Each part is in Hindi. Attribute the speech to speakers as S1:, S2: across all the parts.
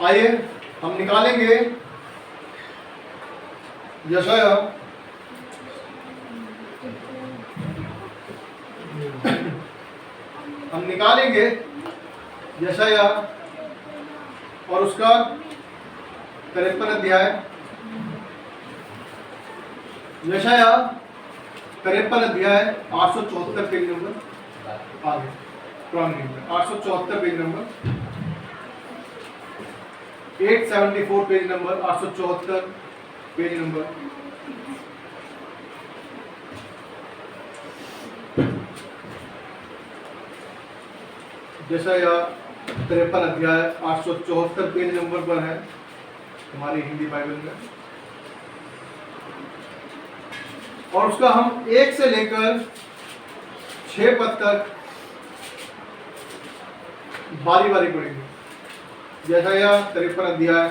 S1: आइए हम निकालेंगे यशाया हम निकालेंगे यशाया और उसका 53 अध्याय। यशाया 53 अध्याय 874 पेज नंबर, आगे पुराने 874 page number, 874 page number, 874 page number. यशाया 53 अध्याय 874 पेज नंबर पर है हमारी हिंदी बाइबल में, और उसका हम 1 से लेकर 6 पद तक बारी बारी पढ़ेंगे। यशाया 53 अध्याय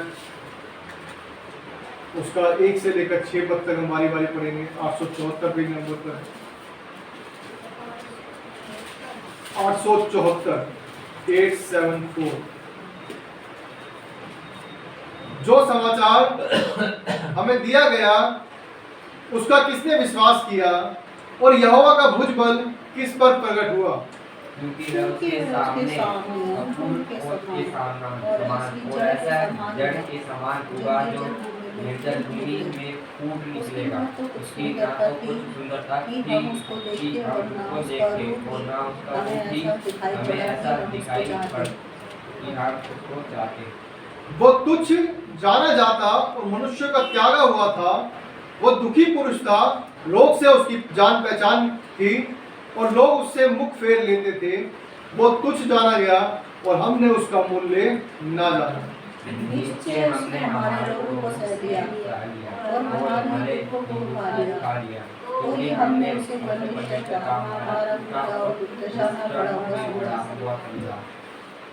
S1: उसका 1 से लेकर 6 पद तक हम बारी बारी पढ़ेंगे। 874 पेज नंबर पर 874 874। जो समाचार हमें दिया गया उसका किसने विश्वास किया, और यहोवा का भुजबल किस पर प्रकट हुआ?
S2: क्योंकि उसके सामने और ऐसा जड़ के समान होगा जो निर्जल भूमि में फूट निकलेगा। उसकी ना तो कुछ सुंदरता कि हम उसको देखें और ना उसका रूप ही हमें ऐसा दिखाई पड़ कि हम उसको चाहते।
S1: वो तुच्छ जाना जाता और मनुष्य का त्यागा हुआ था। वो दुखी पुरुष था, लोग से उसकी जान पहचान थी और लोग उससे मुख फेर लेते थे। वो तुच्छ जाना गया और हमने उसका मूल्य ना जाना।
S2: निश्चय हमने हमारे लोगों को सह दिया और हमारे दुखों को उठा लिया, क्योंकि हमने उसे परमेश्वर का हमारा पिता और दुर्दशा में पड़ा हुआ समझा।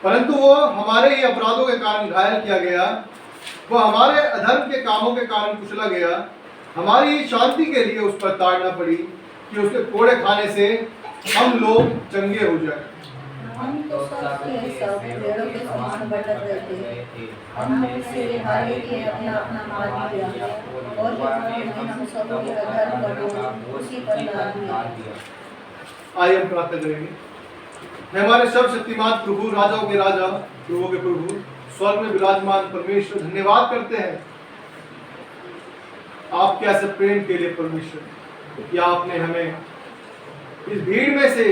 S1: परंतु वो हमारे ही अपराधों के कारण घायल किया गया, वो हमारे अधर्म के कामों के कारण कुचला गया। हमारी शांति के लिए उस पर ताड़ना पड़ी कि उसके कोड़े खाने से हम लोग चंगे हो जाए।
S2: हम तो सब भेड़ों के समान भटक रहे थे, हमने से हर एक ने अपना अपना मार्ग लिया और हम सब के अधर्म का बोझ उसी पर लाद दिया।
S1: आइए हम प्रार्थना करेंगे। हमारे सर्वशक्तिमान प्रभु, राजाओं के राजा, प्रभु के प्रभु, स्वर्ग में विराजमान परमेश्वर, धन्यवाद करते हैं आपके ऐसे प्रेम के लिए परमेश्वर, कि आपने हमें इस भीड़ में से,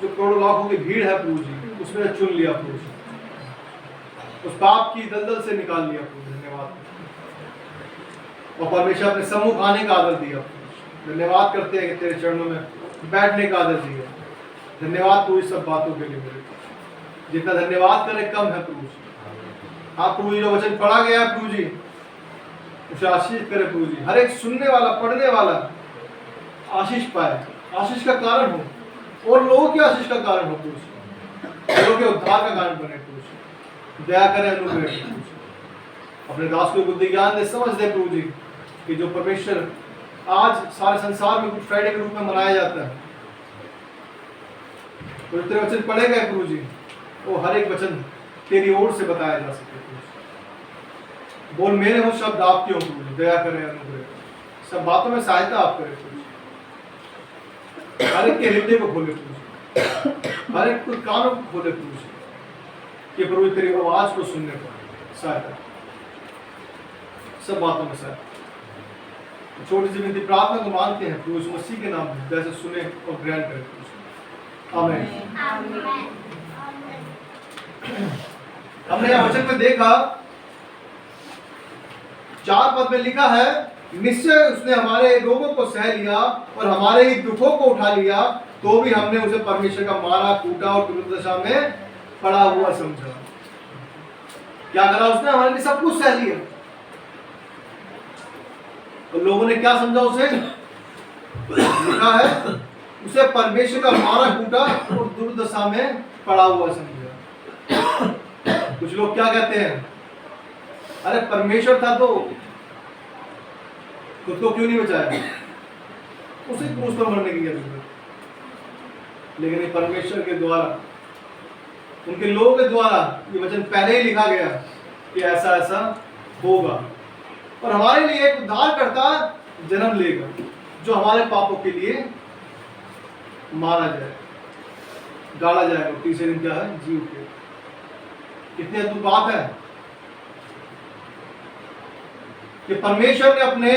S1: जो करोड़ों लाखों की भीड़ है प्रभु जी, उसमें चुन लिया प्रभु जी, उस पाप की दलदल से निकाल लिया प्रभु। धन्यवाद। और परमेश्वर अपने सम्मुख आने का आदर दिया। धन्यवाद करते हैं कि तेरे चरणों में बैठने का आदर दिया। धन्यवाद प्रभु इस सब बातों के लिए। मेरे जितना धन्यवाद करें कम है प्रभु जी। आप प्रभु जी जो वचन पढ़ा गया है प्रभु जी, उसे आशीष करे प्रभु जी। हर एक सुनने वाला, पढ़ने वाला आशीष पाए, आशीष का कारण हो, और लोगों की आशीष का कारण हो प्रभु जी, लोगों के उद्धार का कारण बने प्रभु जी। दया करें, अनुग्रह प्रभु जी। अपने दास को बुद्धि ज्ञान दे, समझ दे प्रभु जी, कि जो परमेश्वर आज सारे संसार में गुड फ्राइडे के रूप में मनाया जाता है, तो तेरे वचन पढ़े गए प्रभु जी, वो हर एक वचन तेरी ओर से बताया जा सके प्रभु जी। बोल मेरे हो शब्द आपके हो प्रभु जी। दया करें, अनुग्रह, सब बातों में सहायता आप करें प्रभु जी। हर एक के हृदय को खोले प्रभु जी, हर एक को कानों को खोले प्रभु जी, कि प्रभु तेरी आवाज को सुनने पर सहायता, सब बातों में सहायता। छोटी सी विनती प्रार्थना को मांगते हैं प्रभु यीशु मसीह के नाम में, जैसे सुने और ग्रहण करें प्रभु जी। आमीन। हमने यह वचन में देखा, 4 पद में लिखा है, निश्चय उसने हमारे रोगों को सह लिया और हमारे ही दुखों को उठा लिया, तो भी हमने उसे परमेश्वर का मारा, कूटा और दुर्दशा में पड़ा हुआ समझा। क्या करा उसने? हमारे लिए सब कुछ सह लिया। तो लोगों ने क्या समझा उसे? लिखा है उसे परमेश्वर का मारा, कूटा और दुर्दशा में पड़ा हुआ समझा। कुछ लोग क्या कहते हैं, अरे परमेश्वर था तो खुद को क्यों नहीं बचाया, उसे क्रूस पर मरने की जरूरत। लेकिन परमेश्वर के द्वारा, उनके लोगों के द्वारा ये वचन पहले ही लिखा गया कि ऐसा ऐसा होगा, और हमारे लिए एक उद्धारकर्ता जन्म लेगा जो हमारे पापों के लिए मारा जाए, गाड़ा जाएगा, तीसरे दिन क्या है, जी उठेगा। कितनी अद्भुत बात है कि परमेश्वर ने अपने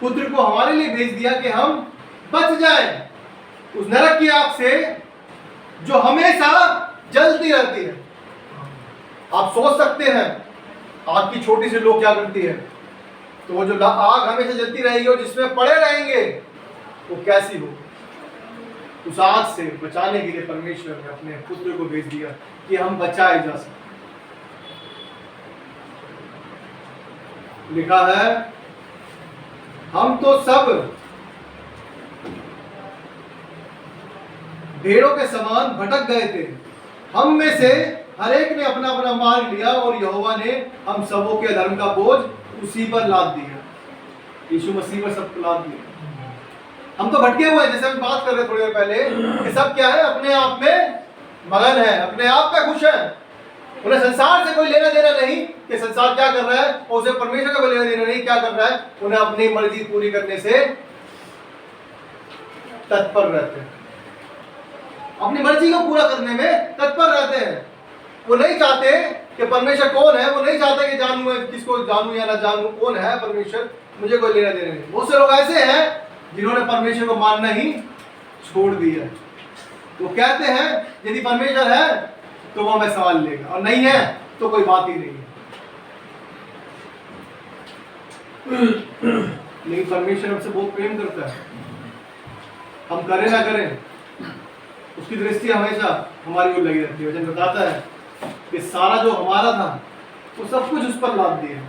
S1: पुत्र को हमारे लिए भेज दिया कि हम बच जाए उस नरक की आग से जो हमेशा जलती रहती है। आप सोच सकते हैं आग की छोटी सी लो क्या करती है, तो वो जो आग हमेशा जलती रहेगी और जिसमें पड़े रहेंगे वो कैसी हो। उस आग से बचाने के लिए परमेश्वर ने अपने पुत्र को भेज दिया कि हम बचाए जा सकें। लिखा है हम तो सब भेड़ों के समान भटक गए थे, हम में से हर एक ने अपना अपना मार्ग लिया और यहोवा ने हम सबों के धर्म का बोझ उसी पर लाद दिया। यीशु मसीह पर सब लाद दिया। हम तो भटके हुए हैं, जैसे हम बात कर रहे थोड़ी देर पहले कि सब क्या है, अपने आप में मगन है, अपने आप में खुश है। उन्हें संसार से कोई लेना देना नहीं कि संसार क्या कर रहा है, और उसे परमेश्वर का कोई लेना देना नहीं क्या कर रहा है। उन्हें अपनी मर्जी पूरी करने से तत्पर रहते हैं, अपनी मर्जी को पूरा करने में तत्पर रहते हैं। वो नहीं चाहते कि परमेश्वर कौन है, वो नहीं चाहते कि जानूं मैं किसको जानूं या ना जानूं, कौन है परमेश्वर, मुझे कोई लेना देना नहीं। बहुत से लोग ऐसे हैं जिन्होंने परमेश्वर को मानना ही छोड़ दिया। वो कहते हैं यदि परमेश्वर है तो वो हमें सवाल लेगा, और नहीं है तो कोई बात ही नहीं है। लेकिन परमेश्वर हमसे बहुत प्रेम करता है, हम करें ना करें उसकी दृष्टि हमेशा हमारी ओर लगी रहती है। वचन बताता है कि सारा जो हमारा था वो सब कुछ उस पर लाद दिया,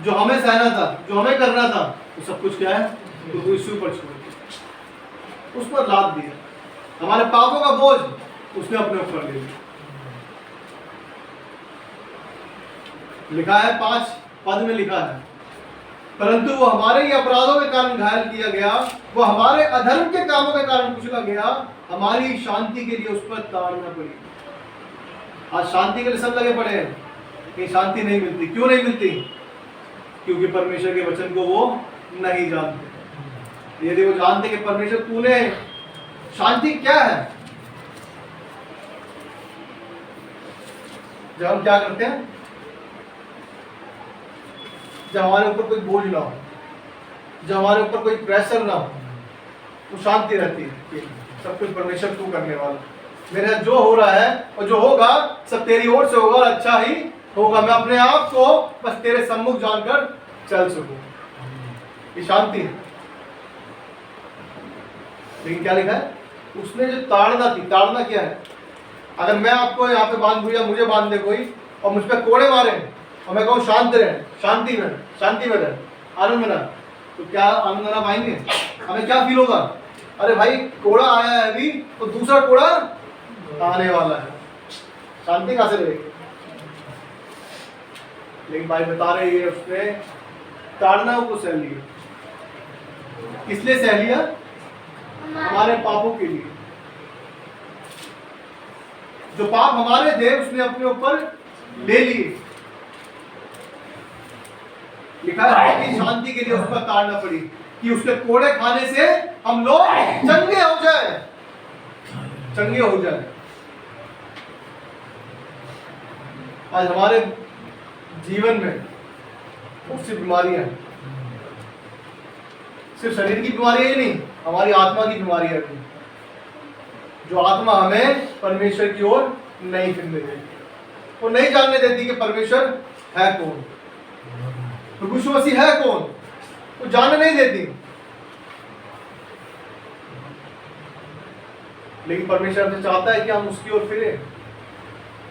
S1: जो हमें सहना था, जो हमें करना था, वो सब कुछ क्या है, तो यीशु पर छोड़ दिया, उस पर लाद दिया। हमारे पापों का बोझ उसने अपने ऊपर ले लिया। लिखा है 5 पद में लिखा है, परंतु वो हमारे ही अपराधों के कारण घायल किया गया, वो हमारे अधर्म के कामों के कारण कुचला गया, हमारी शांति के लिए उस पर ताड़ना पड़ी। आज शांति के लिए सब लगे पड़े हैं, कहीं शांति नहीं मिलती। क्यों नहीं मिलती? क्योंकि परमेश्वर के वचन को वो नहीं जानते। यदि वो जानते कि परमेश्वर तूने शांति क्या है, जब हम क्या करते हैं, जब हमारे ऊपर कोई बोझ ना हो, जब हमारे ऊपर कोई प्रेशर ना हो, तो शांति रहती है कि सब कुछ परमेश्वर तू करने वाला, मेरे साथ जो हो रहा है और जो होगा सब तेरी ओर से होगा और अच्छा ही होगा। मैं अपने आप को बस तेरे सम्मुख जानकर चल सकूं, ये शांति है। लेकिन क्या लिखा है, उसने जो ताड़ना थी, ताड़ना क्या है? अगर मैं आपको यहाँ पे बांध दूं या मुझे बांध दे कोई और मुझ पर कोड़े मारे और मैं कहूँ शांत रहे, शांति में रहे, आनंद में रहे, तो क्या आनंद ना पाएंगे? हमें क्या फील होगा? अरे भाई कोड़ा आया है अभी तो दूसरा कोड़ा आने वाला है, शांति कहां से रहेगी? लेकिन भाई बता रही है उसने ताड़ना को सह लिया। किस लिए सह लिया? हमारे पापों के लिए। जो पाप हमारे थे उसने अपने ऊपर ले लिए। लिखा है कि शांति के लिए उस पर ताड़ना पड़ी कि उसके कोड़े खाने से हम लोग चंगे हो जाए, चंगे हो जाए। आज हमारे जीवन में बहुत सी बीमारियां हैं, सिर्फ शरीर की बीमारियां ही नहीं, हमारी आत्मा की बीमारियां भी, जो आत्मा हमें परमेश्वर की ओर नहीं फिरने देती, वो नहीं जानने देती कि परमेश्वर है कौन, प्रभु यीशु मसीह है कौन, वो जानने नहीं देती। लेकिन परमेश्वर हमसे चाहता है कि हम उसकी ओर फिरे।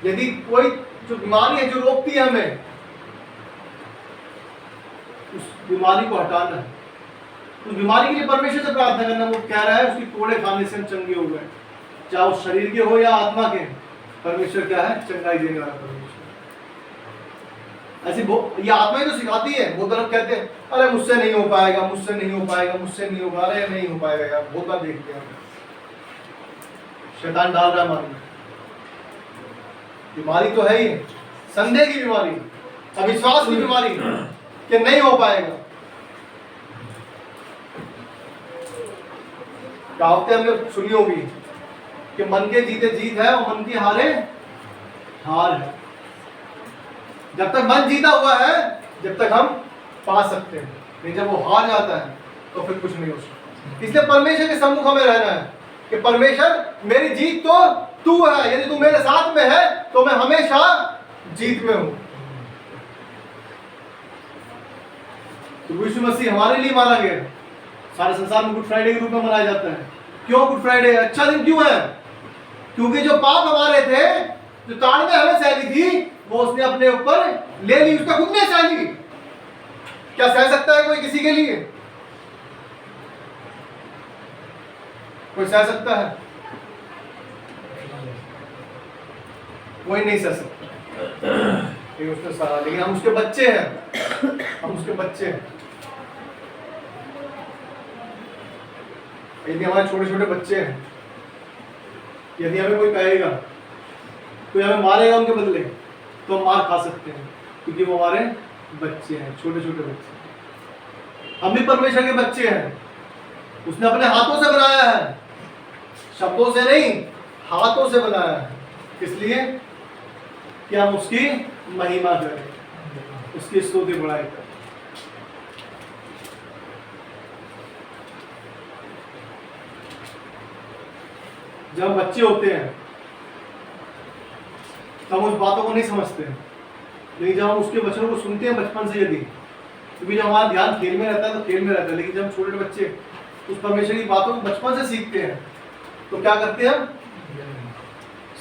S1: यदि कोई जो बीमारी है जो रोकती है हमें, उस बीमारी को हटाना है, उस बीमारी के लिए परमेश्वर से प्रार्थना करना। वो कह रहा है उसकी कोड़े खाने से हम चंगे हो गए, चाहे वो शरीर के हो या आत्मा के। परमेश्वर क्या है? चंगाई देने वाला परमेश्वर। ऐसी ये आत्मा ही तो सिखाती है। बहुत लोग कहते हैं अरे मुझसे नहीं हो पाएगा, मुझसे नहीं हो पाएगा, मुझसे नहीं होगा, अरे नहीं हो पाएगा यार। बहुत बार देखते हैं शैतान डाल रहा है मन में। बीमारी तो है ही, संदेह की बीमारी, अविश्वास की बीमारी कि नहीं हो पाएगा। कहावतें हमने सुनी होगी कि मन के जीते जीत है और मन की हारे हार है। जब तक मन जीता हुआ है, जब तक हम पा सकते हैं, नहीं जब वो हार जाता है तो फिर कुछ नहीं हो सकता। इसलिए परमेश्वर के सम्मुख हमें रहना है कि परमेश्वर मेरी जीत तो तू है, यदि तू मेरे साथ में है तो मैं हमेशा जीत में हूं। तो यीशु मसीह हमारे लिए मारा गया। सारे संसार में गुड फ्राइडे के रूप में मनाया जाता है। क्यों गुड फ्राइडे अच्छा दिन क्यों है? क्योंकि जो पाप हमारे थे, जो ताड़ना हमें सहनी थी, वो उसने अपने ऊपर ले ली, उसका खुद ने सह ली। क्या सह सकता है कोई किसी के लिए? कोई सह सकता है? कोई नहीं सह सकता। उसने सहा, लेकिन हम उसके बच्चे हैं, हम उसके बच्चे हैं। यदि हमारे छोटे छोटे बच्चे हैं, यदि हमें कोई कहेगा, कोई हमें मारेगा उनके बदले, तो हम मार खा सकते हैं, क्योंकि वो हमारे बच्चे हैं, छोटे छोटे बच्चे। हम भी परमेश्वर के बच्चे हैं। उसने अपने हाथों से बनाया है, शब्दों से नहीं, हाथों से बनाया है। इसलिए कि हम उसकी महिमा करें, उसकी स्तुति बढ़ाएं। जब बच्चे होते हैं तब हम उस बातों को नहीं समझते हैं, लेकिन जब हम उसके वचनों को सुनते हैं बचपन से, यदि क्योंकि जब हमारा ध्यान खेल में रहता है तो खेल में रहता है, लेकिन जब छोटे बच्चे उस परमेश्वर की बातों को बचपन से सीखते हैं तो क्या करते हैं?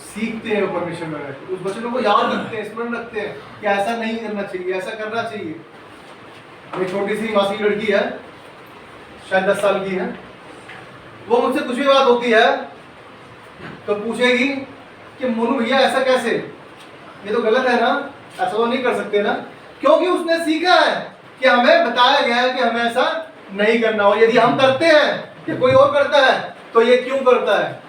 S1: सीखते हैं वो परमेश्वर में रहते, उस वचनों को याद रखते हैं, स्मरण रखते हैं कि ऐसा नहीं करना चाहिए, ऐसा करना चाहिए। मेरी छोटी सी मासी की लड़की है, शायद 10 साल की है। वो मुझसे कुछ भी बात होती है तो पूछेगी कि मोनू भैया ऐसा कैसे, ये तो गलत है ना, ऐसा तो नहीं कर सकते ना, क्योंकि उसने सीखा है कि हमें बताया गया है कि हमें ऐसा नहीं करना। और यदि हम करते हैं कि कोई और करता है तो ये क्यों करता है,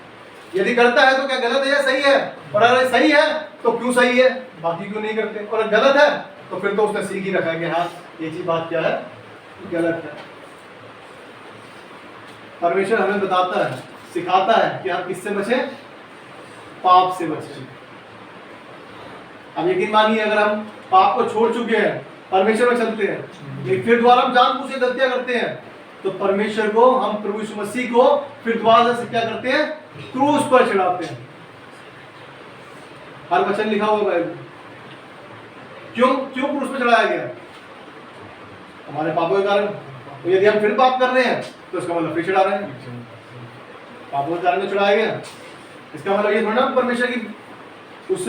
S1: यदि करता है तो क्या गलत है या सही है, और अगर सही है तो क्यों सही है, बाकी क्यों नहीं करते, और अगर गलत है तो फिर तो उसने सीख ही रखा है कि हाँ ये चीज बात क्या है, गलत है। परमेश्वर हमें बताता है, सिखाता है कि हम किससे बचे, पाप से बचे। अब यकीन मानिए अगर हम पाप को छोड़ चुके हैं, परमेश्वर में चलते हैं, लेकिन फिर दोबारा हम जानबूझ के गलतियां करते हैं, तो परमेश्वर को, हम प्रभु यीशु मसीह को फिर दोबारा से क्या करते हैं? क्रूस पर चढ़ाते हैं। हर वचन लिखा हुआ बाइबल। क्यों क्यों क्रूस पर चढ़ाया गया? हमारे पापों के कारण। तो यदि हम फिर पाप कर रहे हैं तो इसका मतलब फिर चढ़ा रहे हैं, पापों के कारण चढ़ाया गया। इसका मतलब ये थोड़ा ना परमेश्वर की उस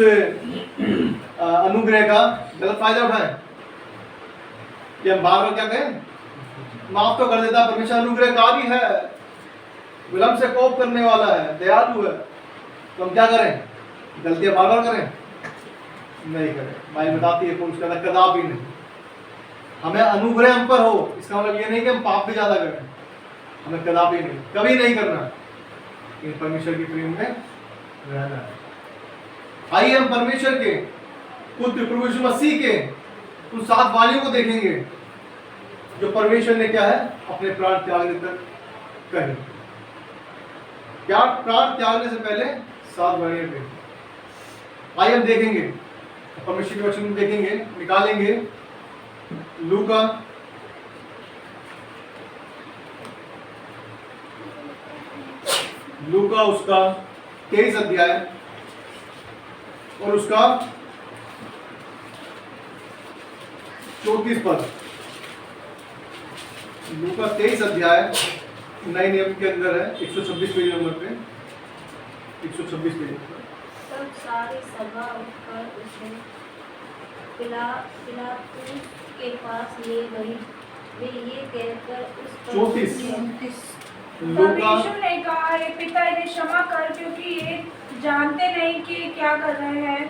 S1: अनुग्रह का गलत फायदा उठाएं कि हम बार बार क्या कहें, माफ तो कर देता परमेश्वर, अनुग्रहकारी है, विलंब से कोप करने वाला है, दयालु है, तो हम क्या करें? गलतियां बार बार करें? नहीं करें। बाइबल बताती है पुरुष का कदापि नहीं। हमें अनुग्रह हम पर हो, इसका मतलब ये नहीं कि हम पाप भी ज्यादा करें, हमें कदापि नहीं, कभी नहीं करना, लेकिन परमेश्वर की प्रेम में रहना है। आइए हम परमेश्वर के पुत्र प्रभु यीशु मसीह के उन 7 वाणियों को देखेंगे जो परमेश्वर ने क्या है अपने प्राण त्यागने तक कही। क्या प्राण त्यागने से पहले 7 वाणियां कही। आइए हम देखेंगे, परमेश्वर के वचन देखेंगे, निकालेंगे लूका उसका 23 अध्याय और उसका 34 पद। लूका 23 अध्याय नए नियम के अंदर है, 126 पेज नंबर पे, 126 पेज पर।
S3: तब सारी सभा उठकर उसे पिलातुस के पास ले गई। वे ये कहकर उस पर
S1: 34
S4: परमेश्वर ने कहा, हे पिता इन्हें क्षमा कर, क्योंकि ये जानते नहीं कि क्या कर रहे हैं।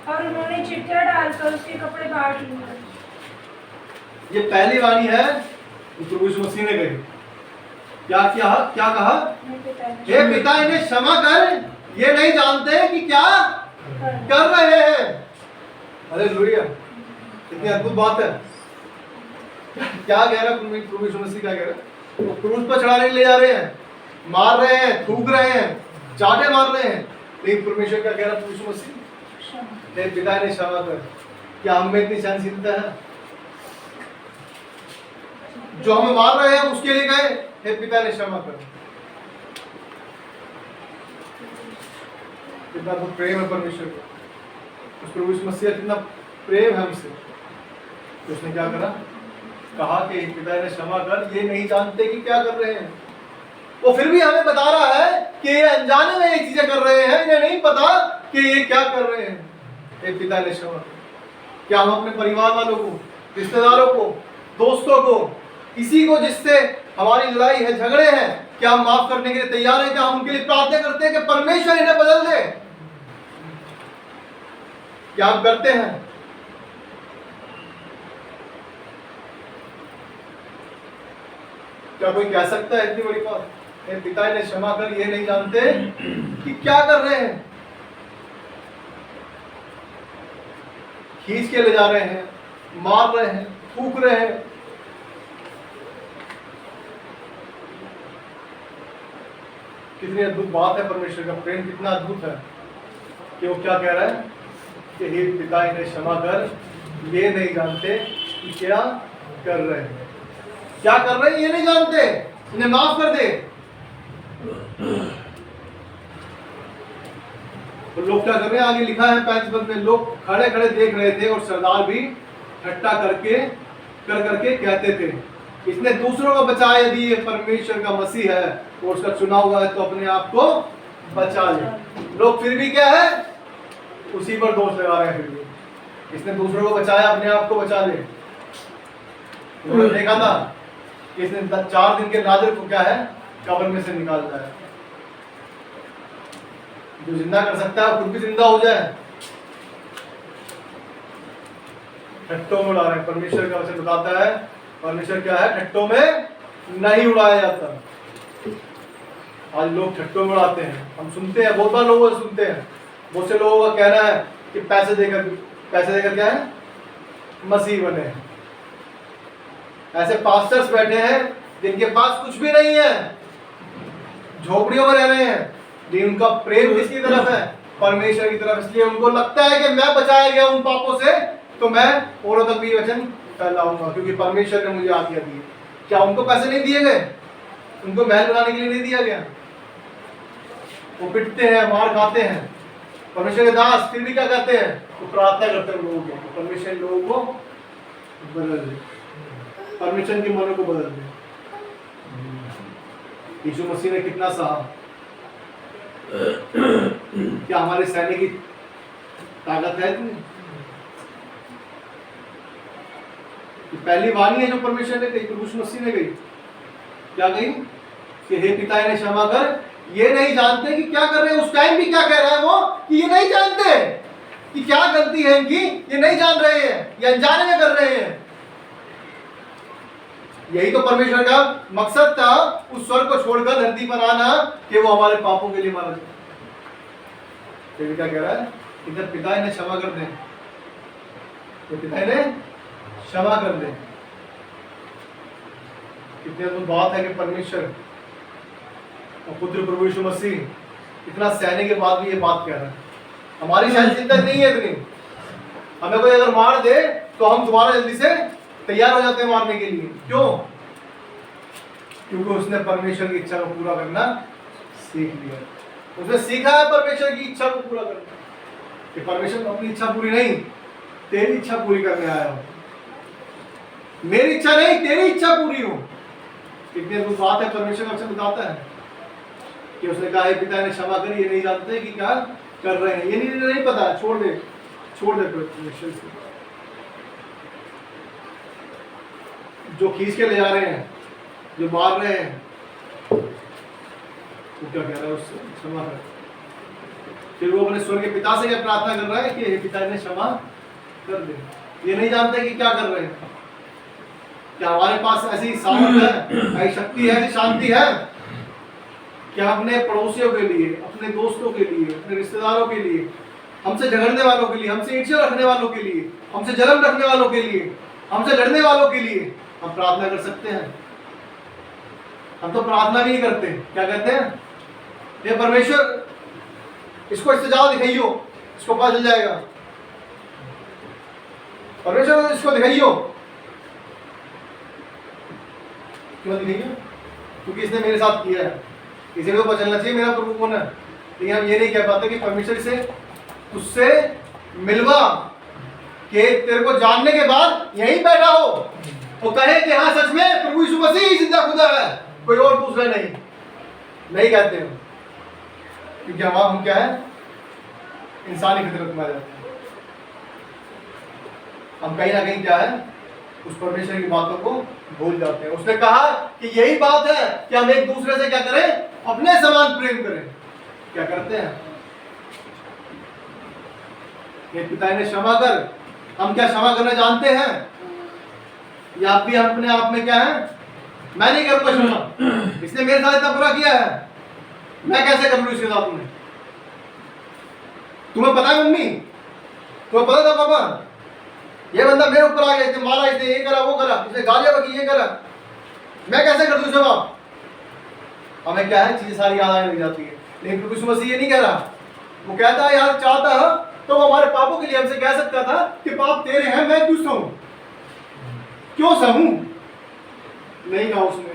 S4: और उन्होंने चिट्ठियां डालकर उसके कपड़े बांट लिए।
S1: ये पहली वाणी है प्रभु यीशु मसीह ने कही। क्या कहा? हे पिता इन्हें क्षमा कर, ये नहीं जानते कि क्या कर रहे हैं। हालेलुया, कितनी अद्भुत बात है। क्या कह रहा है प्रभु यीशु मसीह, क्या कह रहा है? वो क्रूस पर चढ़ाने ले जा रहे हैं, मार रहे हैं, थूक रहे हैं, चाटे मार रहे हैं, लेकिन परमेश्वर क्या कह रहा है प्रभु यीशु मसीह? हे पिता ने क्षमा कर। क्या हम में इतनी सहनशीलता है? जो हमें मार रहे हैं उसके लिए कहे हे पिता ने क्षमा कर। कितना तो प्रेम है परमेश्वर का, उस प्रभु यीशु मसीह का कितना प्रेम है हमसे। तो उसने क्या करा? कहा कि पिता ने क्षमा कर, ये नहीं जानते कि क्या कर रहे हैं। वो फिर भी हमें बता रहा है कि ये अनजाने में ये चीजें कर रहे हैं, इन्हें नहीं पता कि ये क्या कर रहे हैं। हे पिता ने क्षमा कर। क्या हम अपने परिवार वालों को, रिश्तेदारों को, दोस्तों को, किसी को जिससे हमारी लड़ाई है, झगड़े हैं, क्या हम माफ करने के लिए तैयार हैं? क्या हम उनके लिए प्रार्थना करते हैं कि परमेश्वर इन्हें बदल दे? क्या आप करते हैं? क्या कोई कह सकता है इतनी बड़ी बात? हे पिता ने क्षमा कर, ये नहीं जानते कि क्या कर रहे हैं। खींच के ले जा रहे हैं, मार रहे हैं, थूक रहे हैं। कितनी अद्भुत बात है, परमेश्वर का प्रेम कितना अद्भुत है कि वो क्या कह रहा है कि हे पिता इन्हें क्षमा कर, ये नहीं जानते कि क्या कर रहे हैं। क्या कर रहे हैं ये नहीं जानते, इन्हें माफ कर दे। तो लोग क्या कर रहे हैं? आगे लिखा है 35 पद में, लोग खड़े खड़े देख रहे थे और सरदार भी ठट्टा करके कहते थे, इसने दूसरों को बचाया, यदि ये परमेश्वर का मसीह है और उसका चुना हुआ है तो अपने आप को बचा ले। लोग फिर भी क्या है? उसी पर दोष लगा रहे हैं। फिर भी इसने दूसरों को बचाया, अपने आप को बचा ले। तो देखा था कि इसने 4 दिन के नाज़िर को क्या है? कब्र में से निकालता है। जो जिंदा कर सकता है खुद भी जिंदा हो जाए। ठट्टों में उड़ा रहे हैं। परमेश्वर का वचन बताता है, परमेश्वर क्या है? ठट्टों में नहीं उड़ाया जाता। आज लोग ठट्टों में उड़ाते हैं, हम सुनते हैं, बहुत बार लोगों से सुनते हैं। बहुत से लोगों का कहना है कि पैसे देकर क्या है? मसीह बने। ऐसे पास्टर्स बैठे हैं जिनके पास कुछ भी नहीं है, झोपड़ियों में रह रहे हैं, लेकिन उनका प्रेम किसकी तरफ है? परमेश्वर की तरफ। इसलिए उनको लगता है कि मैं बचाया गया उन पापों से, तो मैं औरों तक भी वचन फैलाऊंगा क्योंकि परमेश्वर ने मुझे आज्ञा दी। क्या उनको पैसे नहीं दिए गए? उनको महल बनाने के लिए नहीं दिया गया? वो पिटते हैं, मार खाते हैं, परमेश्वर के दास फिर भी क्या कहते हैं? तो प्रार्थना करते हैं लोगों को, परमेश्वर लोगों को बदल दे, परमेश्वर के मनों को बदल दे। यीशु मसीह ने कितना सहा। क्या हमारे सैनिक की ताकत है इतनी? पहली वाणी है जो परमेश्वर ने कही, प्रभु मसीह ने कही। क्या कही? कि हे पिता इन्हें क्षमा कर, ये नहीं जानते कि क्या कर रहे हैं। उस टाइम भी क्या कह रहा है वो? कि ये नहीं जानते कि क्या गलती है इनकी, ये नहीं जान रहे हैं, ये अनजाने में कर रहे हैं। यही तो परमेश्वर का मकसद था, उस स्वर्ग को छोड़कर धरती पर आना, कि वो हमारे पापों के लिए मारा जाए। फिर क्या कह रहा है? इधर पिता इन्हें क्षमा कर दें, तो पिता इन्हें क्षमा कर दें। कितनी अद्भुत बात है कि परमेश्वर और पुत्र प्रभु यीशु मसीह इतना सहने के बाद भी ये बात कह रहा है। हमारी सहनशीलता नहीं है इतनी। हमें कोई अगर मार दे तो हम दोबारा जल्दी से तैयार हो जाते हैं मारने के लिए। क्यों? क्योंकि उसने परमेश्वर की इच्छा को पूरा करना सीख लिया। उसने सीखा है परमेश्वर की इच्छा को पूरा करना, कि परमेश्वर अपनी इच्छा पूरी नहीं, तेरी इच्छा पूरी करने आया हो। मेरी इच्छा नहीं, तेरी इच्छा पूरी हो। कितनी अद्भुत बात है। परमेश्वर का वचन बताता है कि उसने कहा, पिता ने क्षमा कर, ये नहीं जानते कि क्या कर रहे हैं। ये नहीं पता, छोड़ दे परमेश्वर से। जो खींच के ले जा रहे हैं, जो मार रहे हैं, वो क्या कह रहा है? उससे क्षमा कर। फिर वो अपने स्वर्ग के पिता से क्या प्रार्थना कर रहा है कि पिता ने क्षमा कर दे। ये नहीं जानते कि क्या कर रहे हैं। क्या हमारे पास ऐसी सामर्थ है, ऐसी शक्ति है, ऐसी शांति है कि अपने पड़ोसियों के लिए, अपने दोस्तों के लिए, अपने रिश्तेदारों के लिए हमसे झगड़ने वालों के लिए, हमसे ईर्ष्या रखने वालों के लिए, हमसे जलन रखने वालों के लिए, हमसे लड़ने वालों के लिए हम प्रार्थना कर सकते हैं। हम तो प्रार्थना भी नहीं करते, क्या कहते हैं, हे परमेश्वर इसको इससे जाओ दिखाइयो, इसको पता चल जाएगा, परमेश्वर इसको दिखाइयो। क्यों दिखाइयो? क्योंकि इसने मेरे साथ किया है, इसे तो पता चलना चाहिए मेरा प्रभु कौन है। लेकिन हम ये नहीं कह पाते कि परमेश्वर से उससे मिलवा के तेरे को जानने के बाद यहीं बैठा हो तो कहे कि हाँ सच में प्रभु यीशु मसीह ही जिंदा खुदा है, कोई और दूसरा नहीं कहते हम। क्योंकि हम क्या है, इंसानी फितरत में आ जाते हैं। हम कहीं ना कहीं क्या है, उस परमेश्वर की बातों को भूल जाते हैं। उसने कहा कि यही बात है कि हम एक दूसरे से क्या करें, अपने समान प्रेम करें। क्या करते हैं, ये पिता ने क्षमा कर, हम क्या क्षमा करना जानते हैं, या आप भी अपने आप में क्या है, मैं नहीं करूंगा क्षमा, इसने मेरे साथ इतना बुरा किया है, मैं कैसे कर लूं इसके साथ में। तुम्हें पता है मम्मी, तुम्हें पता था पापा, ये बंदा मेरे ऊपर आ गया, इसने मारा, इसने ये करा वो करा, इसने गालियां बकी ये करा, मैं कैसे कर दूं क्षमा। हमें क्या है, चीजें सारी याद आने लग जाती है। लेकिन प्रभु यीशु मसीह ये नहीं कह रहा, वो कहता है यार चाहता तो वो हमारे पापों के लिए हमसे कह सकता था कि पाप तेरे हैं, मैं क्यों सहूं, क्यों सहूं, नहीं कहा उसने।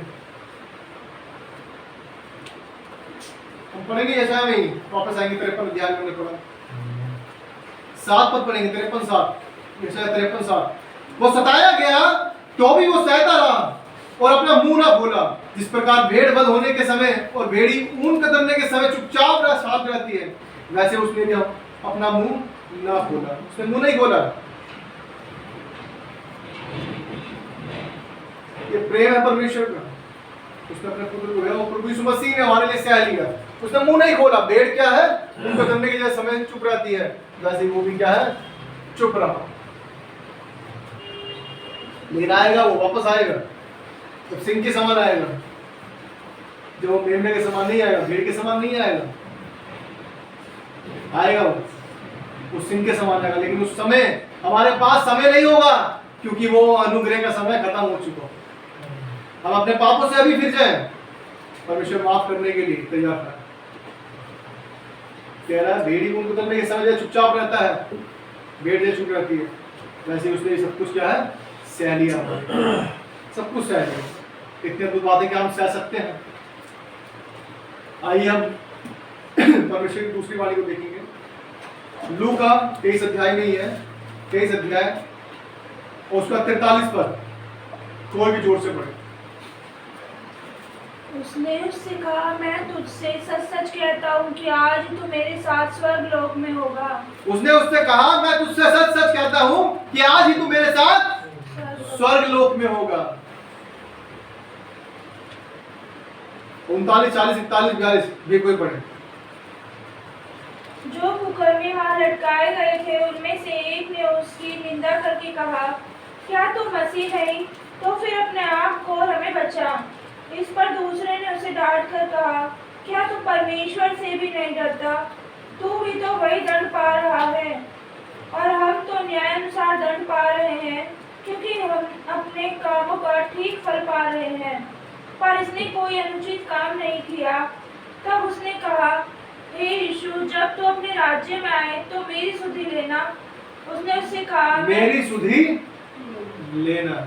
S1: हम पढ़ेंगे ऐसा नहीं, वापस आएंगे 53 अध्याय में, हमने पढ़ा 7 पद पढ़ेंगे, 53-7। वो सताया गया तो भी वो सहता रहा और अपना मुंह ना खोला। जिस प्रकार भेड़ वध होने के समय और भेड़ी ऊन कतरने के समय चुपचाप शांत रहती है, वैसे उसने भी अपना मुंह ना खोला, उसने मुंह नहीं खोला। ये प्रेम है परमेश्वर का, उसने अपने पुत्र को, वो प्रभु यीशु मसीह ने हमारे लिए सह लिया, उसने मुंह नहीं खोला। भेड़ क्या है, ऊन कतरने के जैसे समय चुप रहती है, वैसे वो भी क्या है, चुप रहा। लेकिन आएगा, वो वापस आएगा, जब सिंह के समान आएगा, जो मेमने के समान नहीं आएगा, भेड़ के समान नहीं आएगा, आएगा वो सिंह के समान आएगा। लेकिन उस समय हमारे पास समय नहीं होगा, क्योंकि वो अनुग्रह का समय खत्म हो चुका। हम अपने पापों से अभी फिर जाए, परमेश्वर माफ करने के लिए तैयार है। कह रहा है भेड़ी ऊन कतरने के समय चुपचाप रहता है, भेड़ जो चुप रहती है, वैसे उसने सब कुछ क्या है, सह लिया, सब कुछ सह लिया। इतने अद्भुत बातें क्या हम सह सकते हैं। आइए हम परमेश्वर की दूसरी वाणी को देखेंगे। लूका 23 अध्याय में ही है, 23 अध्याय और उसका 43 पद, कोई भी जोर से पढ़े।
S4: उसने उससे कहा, मैं तुझसे सच सच कहता हूँ कि आज तू मेरे साथ स्वर्ग लोक में होगा।
S1: उसने उससे कहा, मैं तुझसे सच सच कहता हूँ कि आज ही तू मेरे साथ स्वर्ग लोक में होगा। 39, 40, 41, 42 भी कोई पढ़े।
S4: जो कुकर्मी वहां लटकाए गए थे, उनमें से एक ने उसकी निंदा करके कहा, क्या तू मसीह नहीं, तो फिर अपने आप को हमें बचा। इस पर दूसरे ने उसे डांट कर कहा, क्या तू परमेश्वर से भी नहीं डरता, तू भी तो वही दंड पा रहा है और हम तो न्याय अनुसार दंड पा रहे हैं, क्योंकि हम अपने कामों का ठीक फल पा रहे हैं। पर इसने कोई अनुचित काम नहीं किया। तब उसने कहा, हे यीशु, जब तू अपने राज्य में आए तो मेरी सुधि लेना। उसने उससे कहा,
S1: मेरी सुधि लेना।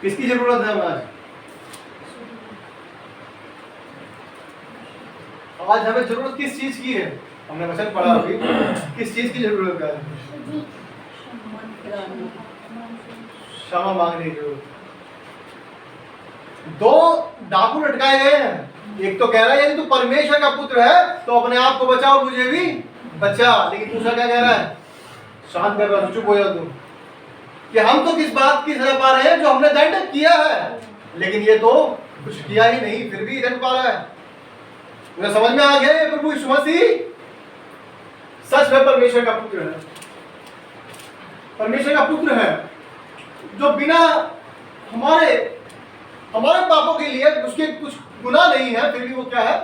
S1: किसकी जरूरत है आज? आज हमें जरूरत किस चीज की है? हमने वचन पढ़ा अभी, किस चीज की जरूरत है? क्षमा मांगने की जरूरत। 2 डाकू लटकाए गए हैं। एक तो कह रहा है यदि तू परमेश्वर का पुत्र है तो अपने आप को बचा और मुझे भी बचा। लेकिन दूसरा क्या कह रहा है? शांत कर रहा है, चुप हो जा तू, कि हम तो किस बात की सजा पा रहे हैं जो हमने दंड किया है, लेकिन ये तो कुछ किया ही नहीं फिर भी दंड पा रहा है। मुझे समझ में आ गया प्रभु यीशु मसीह सच में परमेश्वर का पुत्र है। परमेश्वर का पुत्र है जो बिना हमारे पापों के लिए उसके कुछ गुनाह नहीं है, फिर भी वो क्या है,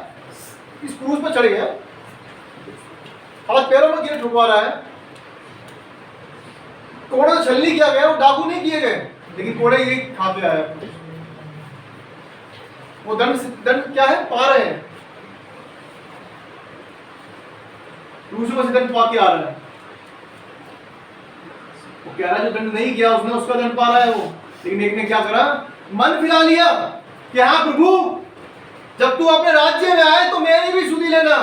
S1: इस क्रूस पर चढ़े हैं, हाथ पैरों में गिर ठुकवा रहा है। कोड़े तो छलनी किया गया, वो डाकू नहीं किए गए, लेकिन कोड़े ये खाते आया। वो दंड क्या है, पा रहे हैं। क्रूस में से दंड पा के आ रहा है। वो कह रहा है जो दंड नहीं किया उसने उसका दंड पा रहा है वो। लेकिन एक ने क्या करा, मन फिरा लिया कि हाँ प्रभु, जब तू अपने राज्य में आए तो मेरी भी सुधि लेना।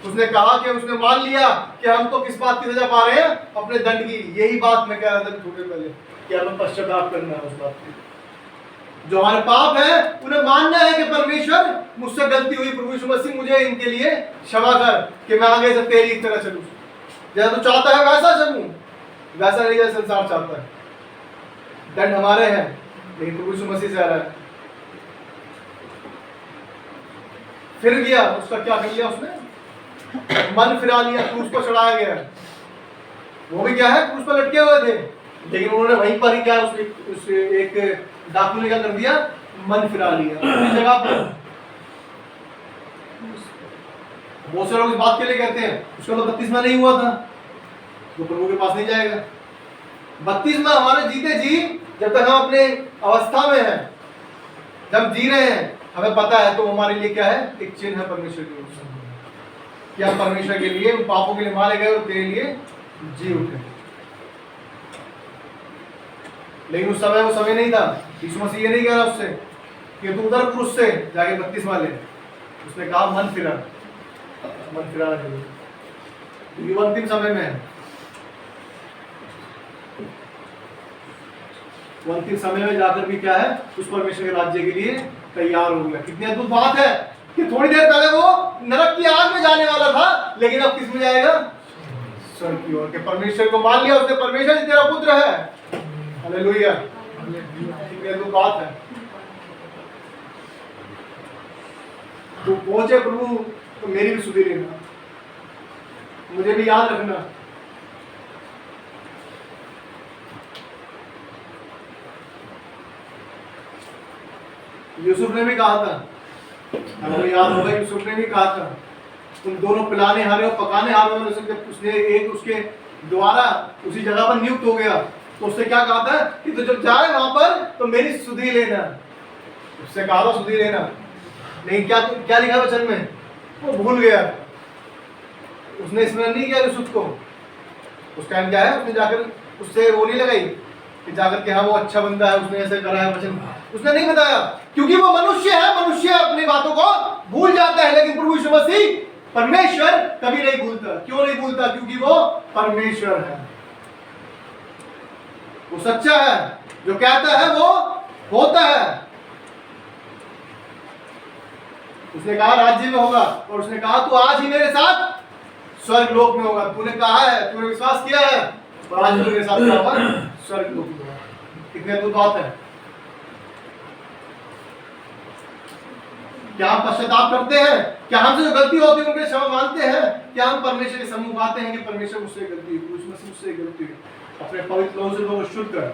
S1: उसने कहा कि उसने मान लिया कि हम तो किस बात की सजा पा रहे हैं, अपने दंड की। यही बात मैं कह रहा था थोड़े पहले कि हमें पश्चाताप करना है उस बात की। जो हमारे पाप है उन्हें मानना है कि परमेश्वर मुझसे गलती हुई, प्रभु यीशु मसीह मुझे इनके लिए क्षमा कर कि मैं आगे से तेरी तरह चलूं। जैसा तू चाहता है वैसा चलूं, वैसा नहीं जैसा संसार चाहता है। दंड हमारे हैं लेकिन प्रभु यीशु मसीह से आ रहा है। फिर गया, उसका क्या कर लिया उसने, मन फिरा लिया, क्रूस पर चढ़ाया गया। वो भी क्या है, क्रूस पर लटके हुए थे, लेकिन उन्होंने वहीं पर ही क्या उस एक डाकू ने क्या कर दिया, मन फिरा लिया अपनी जगह पर। बहुत से लोग इस बात के लिए कहते हैं उसका तो बपतिस्मा नहीं हुआ था, वो प्रभु के पास नहीं जाएगा। बपतिस्मा हमारे जीते जी, जब तक हम अपने अवस्था में हैं, जब जी रहे हैं, हमें पता है तो हमारे लिए क्या है, एक चिन्ह है परमेश्वर की ओर से कि हम परमेश्वर के लिए, उन पापों के लिए मारे गए और तेरे लिए जी उठे। लेकिन उस समय वो समय नहीं था। यीशु मसीह ये नहीं कह रहा उससे कि तू उधर पुरुष से जाके बपतिस्मा ले। उसने कहा मन फिरा जरूर, क्योंकि वो अंतिम समय में है। वो अंतिम समय में जाकर भी क्या है, उस परमेश्वर के राज्य के लिए तैयार हो गया। कितनी अद्भुत बात है कि थोड़ी देर पहले वो नरक की आग में जाने वाला था, लेकिन अब किस में जाएगा, स्वर्ग की ओर। के परमेश्वर को मान लिया उसने, परमेश्वर ही तेरा पुत्र है। हालेलुया, कितनी अद्भुत बात है। तू पहुंचे प्रभु तो मेरी भी सुधि लेना, मुझे भी याद रखना। यूसुफ ने भी कहा था, हमें याद होगा, यूसुफ ने भी कहा था तुम दोनों पिलाने हारे हो, पकाने हारे हो। उसने एक उसके द्वारा उसी जगह पर नियुक्त हो गया, तो उससे क्या कहा था कि तो जब जाए वहां पर तो मेरी सुधि लेना। उससे कहा था सुधि लेना, लेकिन क्या लिखा वचन में, वो भूल गया। उसने स्मरण नहीं किया यूसुफ को। उस टाइम क्या है, उसने जाकर उससे वो नहीं लगाई कि जाकर के हाँ वो अच्छा बंदा है, उसने ऐसे करा है, वचन उसने नहीं बताया, क्योंकि वो मनुष्य है। मनुष्य अपनी बातों को भूल जाता है, लेकिन प्रभु यीशु मसीह परमेश्वर कभी नहीं भूलता। क्यों नहीं भूलता, क्योंकि वो परमेश्वर है, वो सच्चा है, जो कहता है वो होता है। उसने कहा राज्य में होगा, और उसने कहा तू आज ही मेरे साथ स्वर्ग लोक में होगा। तूने कहा है, तूने विश्वास किया है, और आज मेरे साथ क्या होगा, स्वर्ग लोक में होगा। कितनी अद्भुत बात है। क्या हम पश्चाताप करते हैं? क्या हमसे जो गलती होती है उनके क्षमा मांगते हैं? क्या हम परमेश्वर के सम्मुख आते हैं कि परमेश्वर मुझसे गलती हुई, मुझसे गलती हुई, अपने पवित्र लोगों से को शुद्ध कर,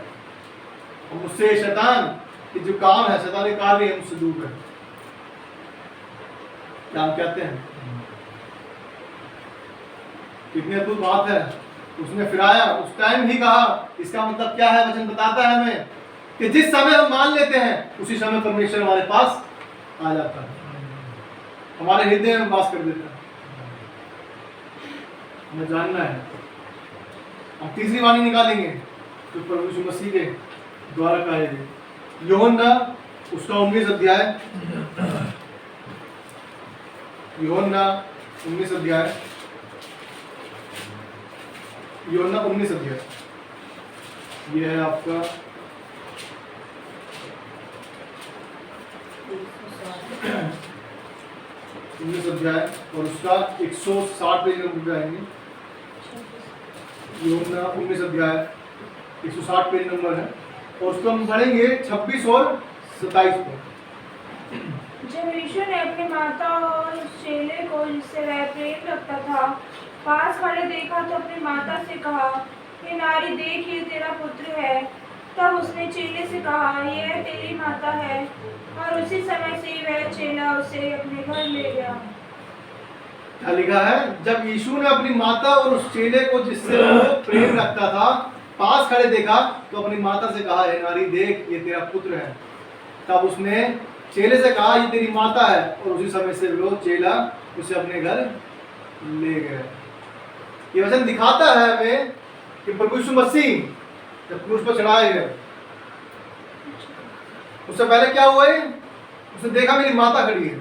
S1: और मुझसे शैतान के जो काम है, शैतानी कार्य है, मुझसे दूर कर। क्या हम कहते हैं? कितनी अद्भुत बात है। उसने फिराया, उस टाइम ही कहा। इसका मतलब क्या है, वचन बताता है हमें कि जिस समय हम मान लेते हैं उसी समय परमेश्वर हमारे पास आ जाता है, हमारे हृदय में वास कर देता है। हमें जानना है। हम तीसरी वाणी निकालेंगे तो प्रभु यीशु मसीह के द्वारा कहे गए यूहन्ना उसका 19 अध्याय, यूहन्ना 19 अध्याय, यूहन्ना 19 अध्याय, ये है आपका 19 अध्याय, और उसका 160 पेज नंबर पे आएंगे। यूहन्ना 19 अध्याय 160 पेज नंबर है, और उसको हम पढ़ेंगे 26 और 27 पर।
S4: जब यीशु ने अपनी माता और उस चेले को जिससे वह प्रेम रखता था पास खड़े देखा तो अपनी माता से कहा, ये नारी देख, ये तेरा पुत्र है। तब उसने चेले से कहा, यह तेरी माता है। और उसी समय से वह चेला उसे अपने घर ले गया।
S1: क्या लिखा है, जब यीशु ने अपनी माता और उस चेले को जिससे वो प्रेम रखता था पास खड़े देखा तो अपनी माता से कहा, हे नारी देख ये तेरा पुत्र है। तब उसने चेले से कहा, ये तेरी माता है, और उसी समय से वो चेला उसे अपने घर ले गए। ये वचन दिखाता है हमें कि प्रभु यीशु मसीह जब क्रूस पर चढ़ाए गए उससे पहले क्या हुआ है, उसने देखा मेरी माता खड़ी है।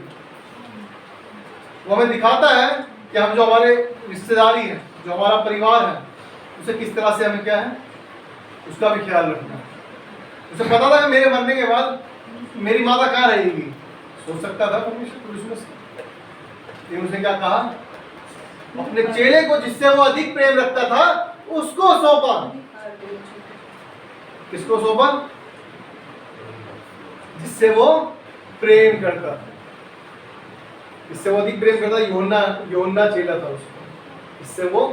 S1: वो हमें दिखाता है कि हम जो हमारे रिश्तेदारी है, जो हमारा परिवार है, उसे किस तरह से हमें क्या है उसका भी ख्याल रखना है। उसे पता था कि मेरे मरने के बाद मेरी माता कहाँ रहेगी, सोच सकता था परमेश्वर में से। लेकिन उसने क्या कहा, अपने चेले को जिससे वो अधिक प्रेम रखता था उसको सौंपा। किसको सौंपा? जिससे वो प्रेम करता था, इससे वो अधिक प्रेम करता। यूहन्ना चेला था उसको, इससे वो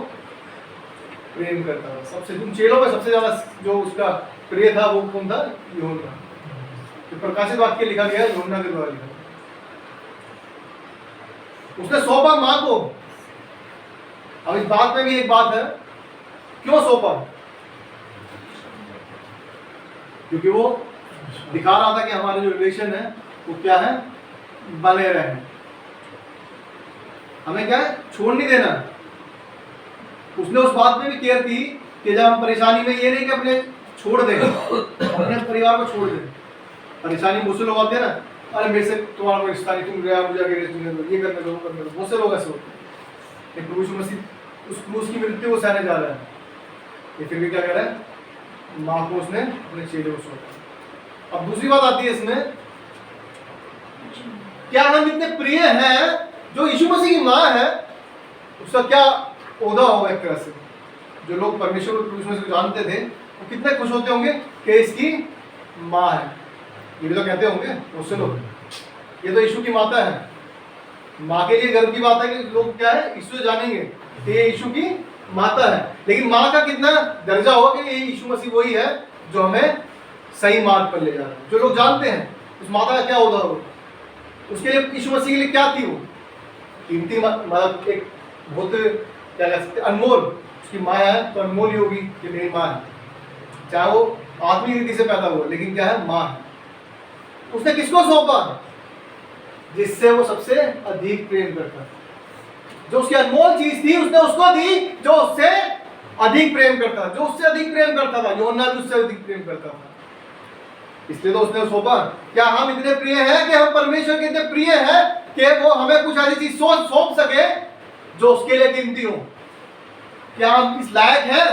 S1: प्रेम करता था। सबसे उन चेलों में सबसे ज्यादा जो उसका प्रिय था वो कौन था? यूहन्ना। तो प्रकाशित वाक्य लिखा गया यूहन्ना के द्वारा लिखा। उसने सौंपा मां को। अब इस बात में भी एक बात है, क्यों सौंपा? क्योंकि वो दिखा रहा था कि हमारे जो रिलेशन है वो क्या है, बने रहे। हमें क्या है, छोड़ नहीं देना। उसने उस बात में भी केयर की कि जब हम परेशानी में, ये नहीं कि अपने छोड़ दें, अपने परिवार को छोड़ दें। परेशानी में मुझसे लोग आते हैं ना, अरे मेरे से तुम्हारा कोई रिश्ता नहीं, तुम गया मुझे आगे रेस्ट नहीं दो, ये करने दो, करने दो। बहुत से लोग ऐसे होते हैं। लेकिन प्रभु यीशु मसीह उस क्रूस की मृत्यु को सहने जा रहा है, ये फिर भी क्या कर रहा है, माँ को उसने अपने चेले को सौंपा। अब दूसरी बात आती है इसमें, क्या हम इतने प्रिय हैं, जो यीशु मसीह की माँ है उसका क्या ओहदा होगा एक तरह से। जो लोग परमेश्वर और प्रभु यीशु मसीह को जानते थे वो कितने खुश होते होंगे कि इसकी माँ है। ये भी तो कहते होंगे बहुत से लोग, ये तो यीशु की माता है। माँ के लिए गर्व की बात है कि लोग क्या है, यीशु से जानेंगे कि ये यीशु की माता है। लेकिन माँ का कितना दर्जा होगा कि ये यीशु मसीह वही है जो हमें सही मार्ग पर ले जा रहा है। जो लोग जानते हैं उस माता का क्या ओहदा होगा, उसके लिए यीशु मसीह के लिए क्या थी वो कीमती, मतलब एक बहुत क्या कह सकते अनमोल। उसकी माँ है तो अनमोल ही होगी कि मेरी माँ है, चाहे वो आत्मिक रीति से पैदा हुआ, लेकिन क्या है, माँ है। उसने किसको सौंपा? जिससे वो सबसे अधिक प्रेम करता था। जो उसकी अनमोल चीज थी उसने उसको दी जो उससे अधिक प्रेम करता था, जो उससे अधिक प्रेम करता था। यूहन्ना भी उससे अधिक प्रेम करता था, इसलिए तो उसने सौंपा। क्या हम इतने प्रिय हैं कि हम परमेश्वर के इतने प्रिय हैं कि वो हमें कुछ ऐसी चीज सौंप सके जो उसके लिए कीमती हो? क्या हम इस लायक हैं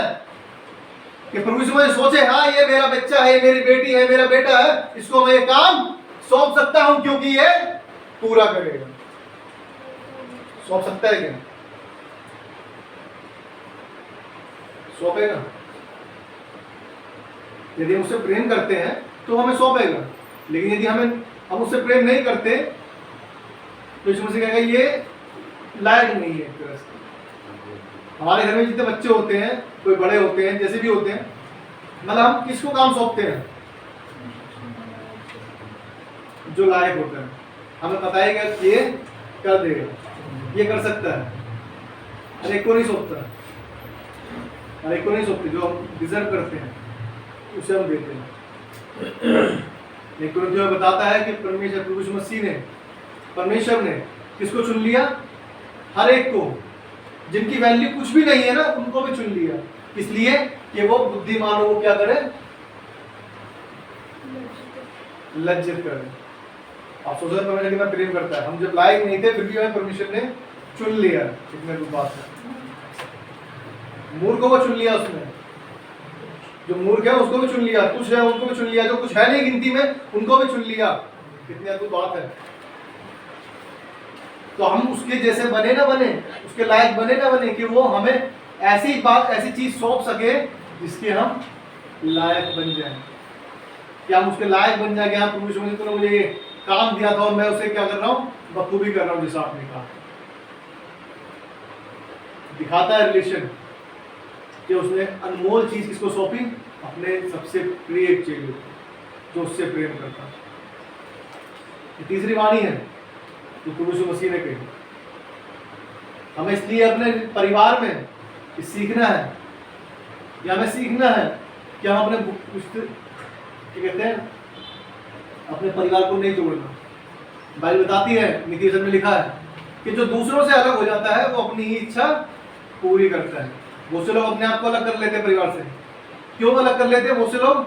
S1: कि प्रभु यीशु मसीह सोचे, हाँ ये मेरा बच्चा है, मेरी बेटी है, मेरा बेटा है, इसको मैं ये काम सौंप सकता हूं क्योंकि ये पूरा करेगा? सौंप सकता है क्या? सौंपेगा? यदि हम उससे प्रेम करते हैं तो हमें सौंपेगा। लेकिन यदि हम उससे प्रेम नहीं करते तो यीशु मसीह कहेगा ये लायक नहीं है। एक तरह से हमारे घर में जितने बच्चे होते हैं, कोई बड़े होते हैं, जैसे भी होते हैं, मतलब हम किसको काम सौंपते हैं? जो लायक होता है। हमें पता है कि ये कर देगा, ये कर सकता है। हर एक को नहीं सौंपता, हर एक को नहीं सौंपते। जो हम डिजर्व करते हैं उसे हम देते हैं। लेकिन जो बताता है कि परमेश्वर प्रभु यीशु मसीह ने, परमेश्वर ने किसको चुन लिया? हर एक को, जिनकी वैल्यू कुछ भी नहीं है ना, उनको भी चुन लिया। इसलिए कि वो बुद्धिमानों को क्या करे? लज्जित करे। आप सोच रहे परमेश्वर कितना प्रेम करता है। हम जब लायक नहीं थे फिर भी हमें परमेश्वर ने चुन लिया। कितने रूप बात है। मूर्ख को चुन लिया उसने, जो मूर्ख है उसको भी चुन लिया, तुच्छ है उनको भी चुन लिया, जो कुछ है नहीं गिनती में उनको भी चुन लिया। कितनी अद्भुत बात है। तो हम उसके जैसे बने ना बने, उसके लायक बने ना बने कि वो हमें ऐसी बात, ऐसी चीज सौंप सके जिसके हम लायक बन जाएं। क्या हम उसके लायक बन जाएंगे? आप प्रभु यीशु मसीह ने मुझे ये काम दिया था और मैं उसे क्या कर रहा हूँ, बखूबी कर रहा हूँ, जैसा आपने कहा। दिखाता है रिलेशन कि उसने अनमोल चीज किसको सौंपी? अपने सबसे प्रिय चेले को, जो उससे प्रेम करता। तीसरी वाणी है जो प्रभु यीशु मसीह ने कही, हमें इसलिए अपने परिवार में सीखना है, या हमें सीखना है कि हम अपने क्या कहते हैं, अपने परिवार को नहीं तोड़ना। बाइबल बताती है, नीति वचन में लिखा है कि जो दूसरों से अलग हो जाता है वो अपनी ही इच्छा पूरी करता है। बहुत से लोग अपने आप को अलग कर लेते हैं परिवार से। क्यों अलग कर लेते हैं बहुत से लोग?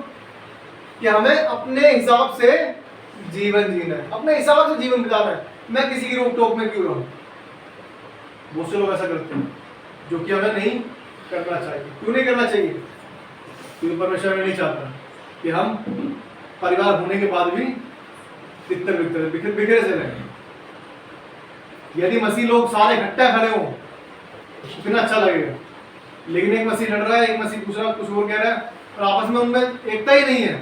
S1: कि हमें अपने हिसाब से जीवन जीना है, अपने हिसाब से जीवन बिताना है, मैं किसी की रोक टोक में क्यों रहूं। बहुत से लोग ऐसा करते हैं, जो कि हमें नहीं करना चाहिए। क्यों नहीं करना चाहिए? क्योंकि परमेश्वर नहीं चाहता कि हम परिवार होने के बाद भी तितर बितर बिखरे से रहें। यदि मसीह लोग सारे इकट्ठा खड़े हों कितना अच्छा लगेगा, लेकिन एक मसीह लड़ रहा है, एक मसीह दूसरा कुछ और कह रहा है, और आपस में उनमें एकता ही नहीं है,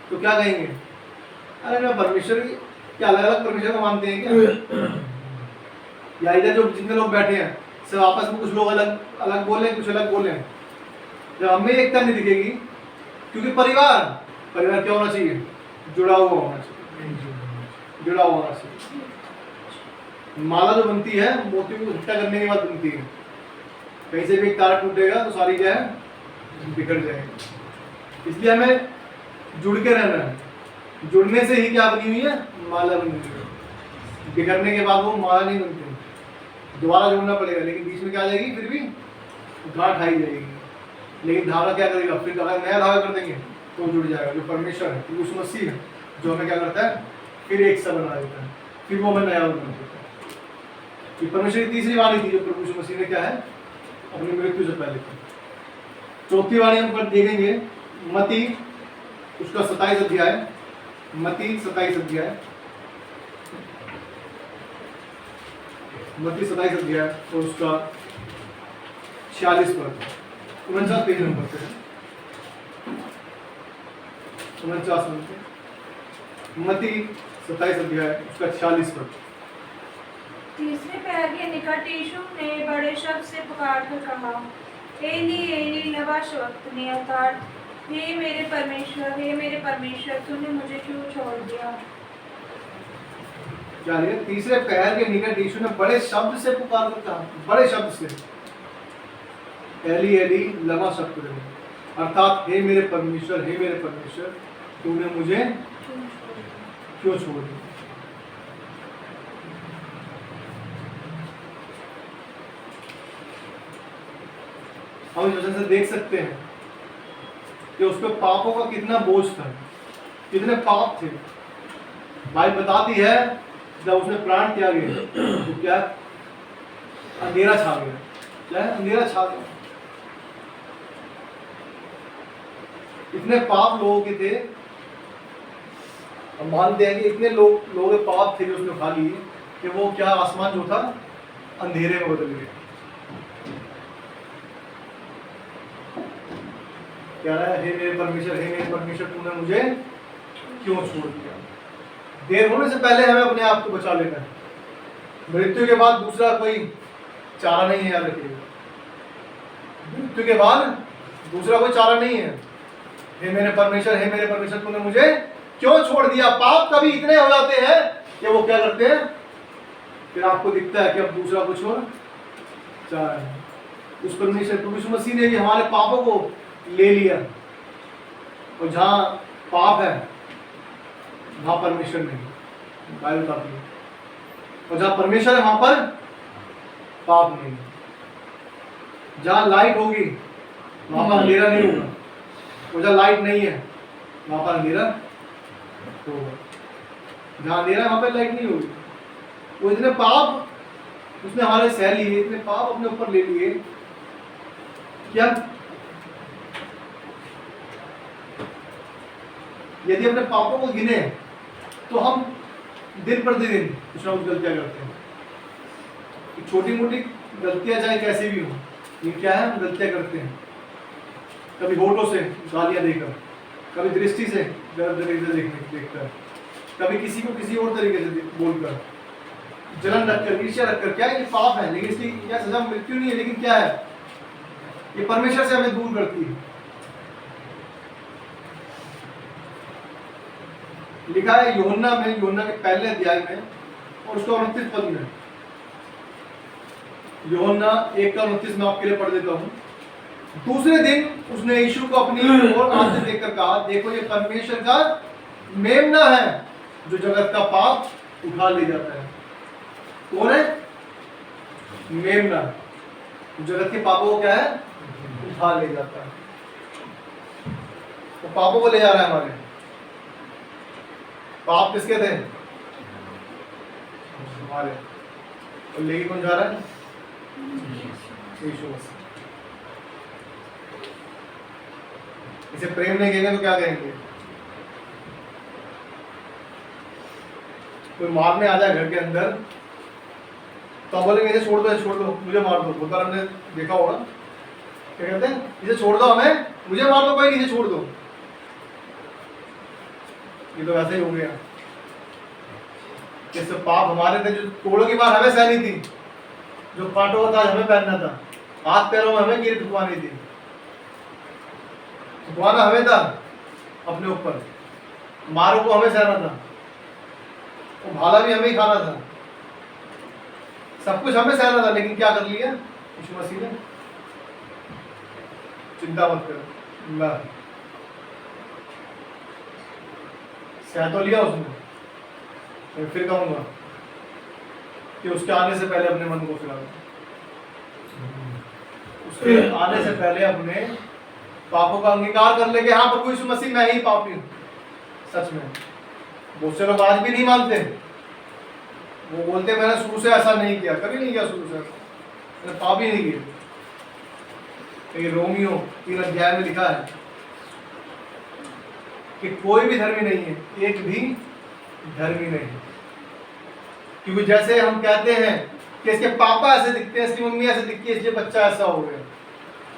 S1: तो क्या कहेंगे? अरे ना परमेश्वर की क्या अलग अलग परमेश्वर को मानते हैं क्या? या इधर जो जितने लोग बैठे हैं सब आपस में कुछ लोग अलग अलग बोले, कुछ अलग बोले। जब हमें एकता नहीं दिखेगी, क्योंकि परिवार क्या होना चाहिए? जुड़ा हुआ होना चाहिए, जुड़ा हुआ होना चाहिए। माला जो बनती है मोतियों को इकट्ठा करने के बाद बनती है। कहीं से भी एक तार टूटेगा तो सारी क्या है? बिखर जाएगी। इसलिए हमें जुड़ के रहना है। जुड़ने से ही क्या बनी हुई है? माला बनी हुई है। बिखरने के बाद वो माला नहीं बनती, दोबारा जोड़ना पड़ेगा, लेकिन बीच में क्या आ जाएगी? फिर भी गांठ आई जाएगी। लेकिन धागा क्या करेगा? फिर अगर नया धागा कर देंगे तो जुड़ जाएगा। जो परमेश्वर है, उस मसीह है जो हमें क्या करता है? फिर एक सा बना देता है, फिर वो हमें नया बना देता है। ये परमेश्वर की तीसरी वाणी थी जो प्रभु यीशु मसीह ने क्या है? अपनी मृत्यु से पहले की। चौथी वाणी हम पर देखेंगे मत्ती उसका 27 अध्याय, मत्ती 27 अध्याय, मत्ती 27 अध्याय और उसका 46 पद, 49 पेज नंबर पे, 49 नंबर, मत्ती 27 अध्याय उसका 46 पद।
S4: तीसरे पैर के निकट यीशु ने बड़े शब्द से पुकार कर कहा, एली एली लमा शबक्तनी, अर्थात हे मेरे परमेश्वर तूने मुझे क्यों छोड़ दिया।
S1: क्या है? तीसरे पैर के निकट यीशु ने बड़े शब्द से पुकार कर कहा, बड़े शब्द से, एली एली लमा शबक्तनी, अर्थात हे मेरे परमेश्वर तूने मुझे क्यों छोड़ दिया। हम इस वजह से देख सकते हैं कि उस पर पापों का कितना बोझ था, कितने पाप थे। बाइबल बताती है जब उसने प्राण त्यागे तो क्या? अंधेरा छा गया। क्या है? अंधेरा छा गया। इतने पाप लोगों के थे, हम मानते हैं कि इतने लोगों के पाप थे जो उसने खा लिए कि वो क्या आसमान जो था अंधेरे में बदल गया। क्या रहा है? हे मेरे परमेश्वर तूने मुझे क्यों छोड़ दिया। देर होने से पहले हमें अपने आप को बचा लेना है। मृत्यु के बाद दूसरा कोई चारा नहीं है, याद रखिएगा। मृत्यु के बाद दूसरा कोई चारा नहीं है। हे मेरे परमेश्वर तूने मुझे क्यों छोड़ दिया। पाप कभी इतने हो जाते हैं कि वो क्या करते हैं? फिर आपको दिखता है कि अब दूसरा कुछ और चाह रहा है। उस परमेश्वर प्रभु यीशु मसीह ने भी हमारे पापों को ले लिया, और जहां पाप है वहां परमेश्वर नहीं, बाइबल बताती है। और जहां परमेश्वर है वहां पर पाप नहीं। जहां लाइट होगी वहां पर अंधेरा नहीं होगा, और जहां लाइट नहीं है वहां पर अंधेरा होगा। जहां अंधेरा है वहां पर लाइट नहीं होगी। वो इतने पाप उसने हमारे सह लिए, इतने पाप अपने ऊपर ले लिए क्या? यदि अपने पापों को गिने तो हम दिन प्रतिदिन कुछ ना कुछ गलतियां करते हैं। छोटी मोटी गलतियां चाहे कैसे भी हो, ये क्या है? हम गलतियां करते हैं। कभी होठों से गालियां देकर, कभी दृष्टि से गलत तरीके से देखकर, कभी किसी को किसी और तरीके से बोलकर, जलन रखकर, ईर्ष्या रखकर। क्या ये पाप है? लेकिन इसकी क्या सजा मृत्यु नहीं है, लेकिन क्या है? ये परमेश्वर से हमें दूर करती है। लिखा है यूहन्ना के पहले अध्याय में और उसका 29 पद में, यूहन्ना 1:29 में आपके लिए पढ़ देता हूँ। दूसरे दिन उसने यीशु को अपनी ओर आते देखकर कहा, देखो ये परमेश्वर का मेमना है जो जगत का पाप उठा ले जाता है। कौन है? मेमना, जगत के पापों को क्या है? उठा ले जाता है। तो पापों को ले जा रहा है हमारे। पाप किसके थे? हमारे। और लेके कौन जा रहा है? यीशु मसीह। इसे प्रेम नहीं कहेंगे तो क्या कहेंगे? कोई मारने आ जाए घर के अंदर तो बोलेंगे इसे छोड़ दो, मुझे मार दो। बहुत बार हमने देखा होगा, क्या कहते हैं? इसे छोड़ दो, हमें, मुझे मार दो, कोई नहीं, इसे छोड़ दो। ये तो वैसे ही हो गया। जैसे पाप हमारे थे, जो कोड़ों की मार हमें सहनी थी, जो कांटों का ताज हमें पहनना था, हाथ पैरों में हमें कील ठुकवानी थी, ठुकवाना हमें था अपने ऊपर, मारों को हमें सहना था, वो भाला भी हमें ही खाना था, सब कुछ हमें सहना था। लेकिन क्या कर लिया यीशु मसीह ने? चिंता मत करो, मैं सह तो लिया उसने। मैं फिर कहूंगा कि उसके आने से पहले अपने मन को फिरा दो। उसके आने से पहले अपने पापों का अंगीकार कर ले कि हाँ प्रभु यीशु मसीह मैं ही पापी हूँ। सच में बहुत से लोग आज भी नहीं मानते। वो बोलते मैंने शुरू से ऐसा नहीं किया, कभी नहीं किया शुरू से, मैंने पाप ही नहीं किया। लेकिन रोमियो 3 अध्याय में लिखा है कि कोई भी धर्मी नहीं है, एक भी धर्मी नहीं। क्योंकि जैसे हम कहते हैं कि इसके पापा ऐसे दिखते हैं, इसकी मम्मी ऐसे दिखती है, इसलिए बच्चा ऐसा हो गया।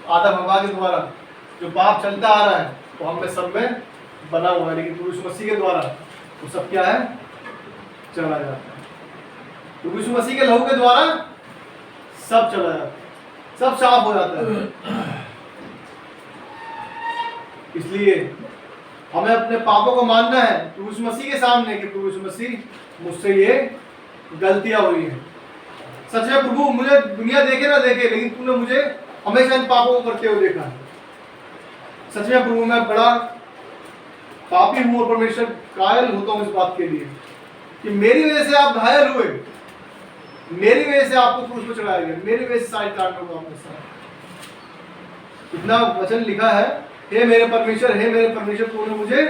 S1: आदम हवा के द्वारा जो पाप चलता आ रहा है वो हम में सब में बना हुआ है, लेकिन प्रभु यीशु मसीह के द्वारा वो सब क्या है? चला जाता है। प्रभु यीशु मसीह के लहू के द्वारा सब चला जाता है, सब साफ हो जाता है। इसलिए हमें अपने पापों को मानना है प्रभु यीशु मसीह के सामने कि प्रभु यीशु मसीह मुझसे ये गलतियां हुई हैं। सच है प्रभु, मुझे दुनिया देखे ना देखे, लेकिन तूने मुझे हमेशा इन पापों को करते हुए देखा है। सच में प्रभु मैं बड़ा पापी हूं और परमेश्वर कायल होता हूं इस बात के लिए कि मेरी वजह से आप घायल हुए, मेरी वजह से आपको क्रूस पर चढ़ाया गया, मेरी वजह से सारी काटने को आपने साथ। इतना वचन लिखा है, हे मेरे परमेश्वर तूने मुझे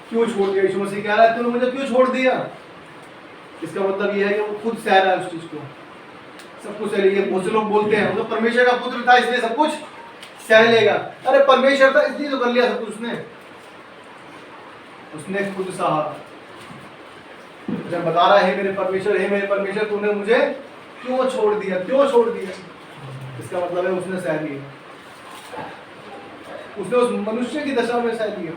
S1: क्यों छोड़ दिया? यीशु मसीह कह रहा है तूने मुझे क्यों छोड़ दिया? इसका मतलब यह है कि वो खुद सह रहा है उस चीज को, सब कुछ सह लेगा। बहुत से लोग बोलते हैं वो तो परमेश्वर का पुत्र था इसलिए सब कुछ सह लेगा। अरे परमेश्वर था इसलिए तो कर लिया सब कुछ उसने खुद सहा। जब बता रहा है हे मेरे परमेश्वर तूने मुझे क्यों छोड़ दिया, इसका मतलब है उसने सह लिया, उसने उस मनुष्य की दशा में सह लिया।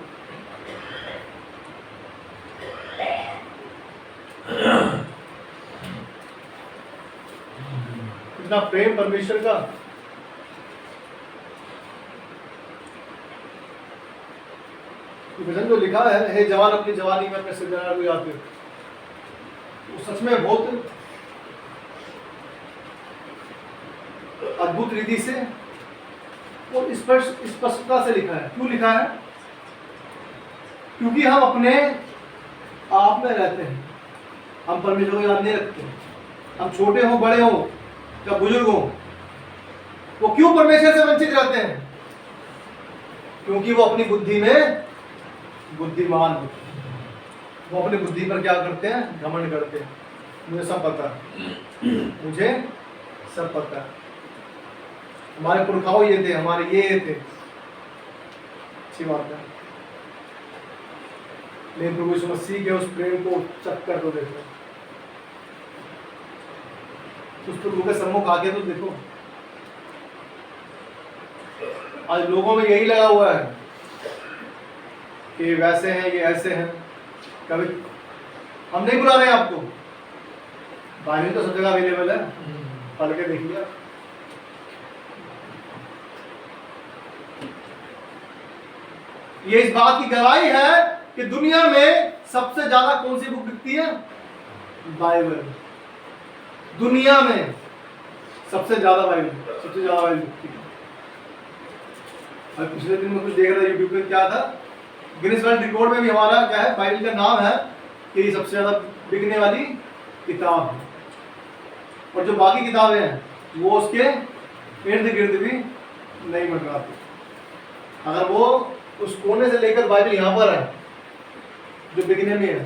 S1: इतना प्रेम परमेश्वर का। वचन जो लिखा है, हे जवान अपनी जवानी में अपने सृजनहार को याद कर, वो सच में बहुत अद्भुत रीति से और स्पष्टता से लिखा है। क्यों लिखा है? क्योंकि हम अपने आप में रहते हैं, हम परमेश्वर को याद नहीं रखते। हम छोटे हों, बड़े हों या बुजुर्ग हों, वो क्यों परमेश्वर से वंचित रहते हैं? क्योंकि वो अपनी बुद्धि में बुद्धिमान होते हैं। वो अपनी बुद्धि पर क्या करते हैं? घमंड करते हैं। मुझे सब पता है, हमारे पुरखाओं ये थे, हमारे ये थे। अच्छी बात है, लेकिन प्रभु यीशु मसीह के उस प्रेम को चक्कर तो देखो, उस प्रभु के सम्मुख आगे तो देखो। आज लोगों में यही लगा हुआ है कि वैसे हैं, ये ऐसे हैं। कभी हम नहीं बुला रहे हैं आपको, बाइबल तो सब जगह अवेलेबल है, पढ़ के देखिए। ये इस बात की गवाही है कि दुनिया में सबसे ज्यादा कौन सी बुक बिकती है? बाइबल। दुनिया में सबसे ज़्यादा वायरल बुक थी। और पिछले दिन में कुछ देख रहा था यूट्यूब पे, क्या था, गिनीज वर्ल्ड रिकॉर्ड में भी हमारा क्या है, बाइबल का नाम है कि ये सबसे ज़्यादा बिकने वाली किताब है। और जो बाकी किताबें हैं वो उसके इर्द गिर्द भी नहीं मंडराती। अगर वो उस कोने से लेकर बाइबल यहाँ पर है जो बिकने में है,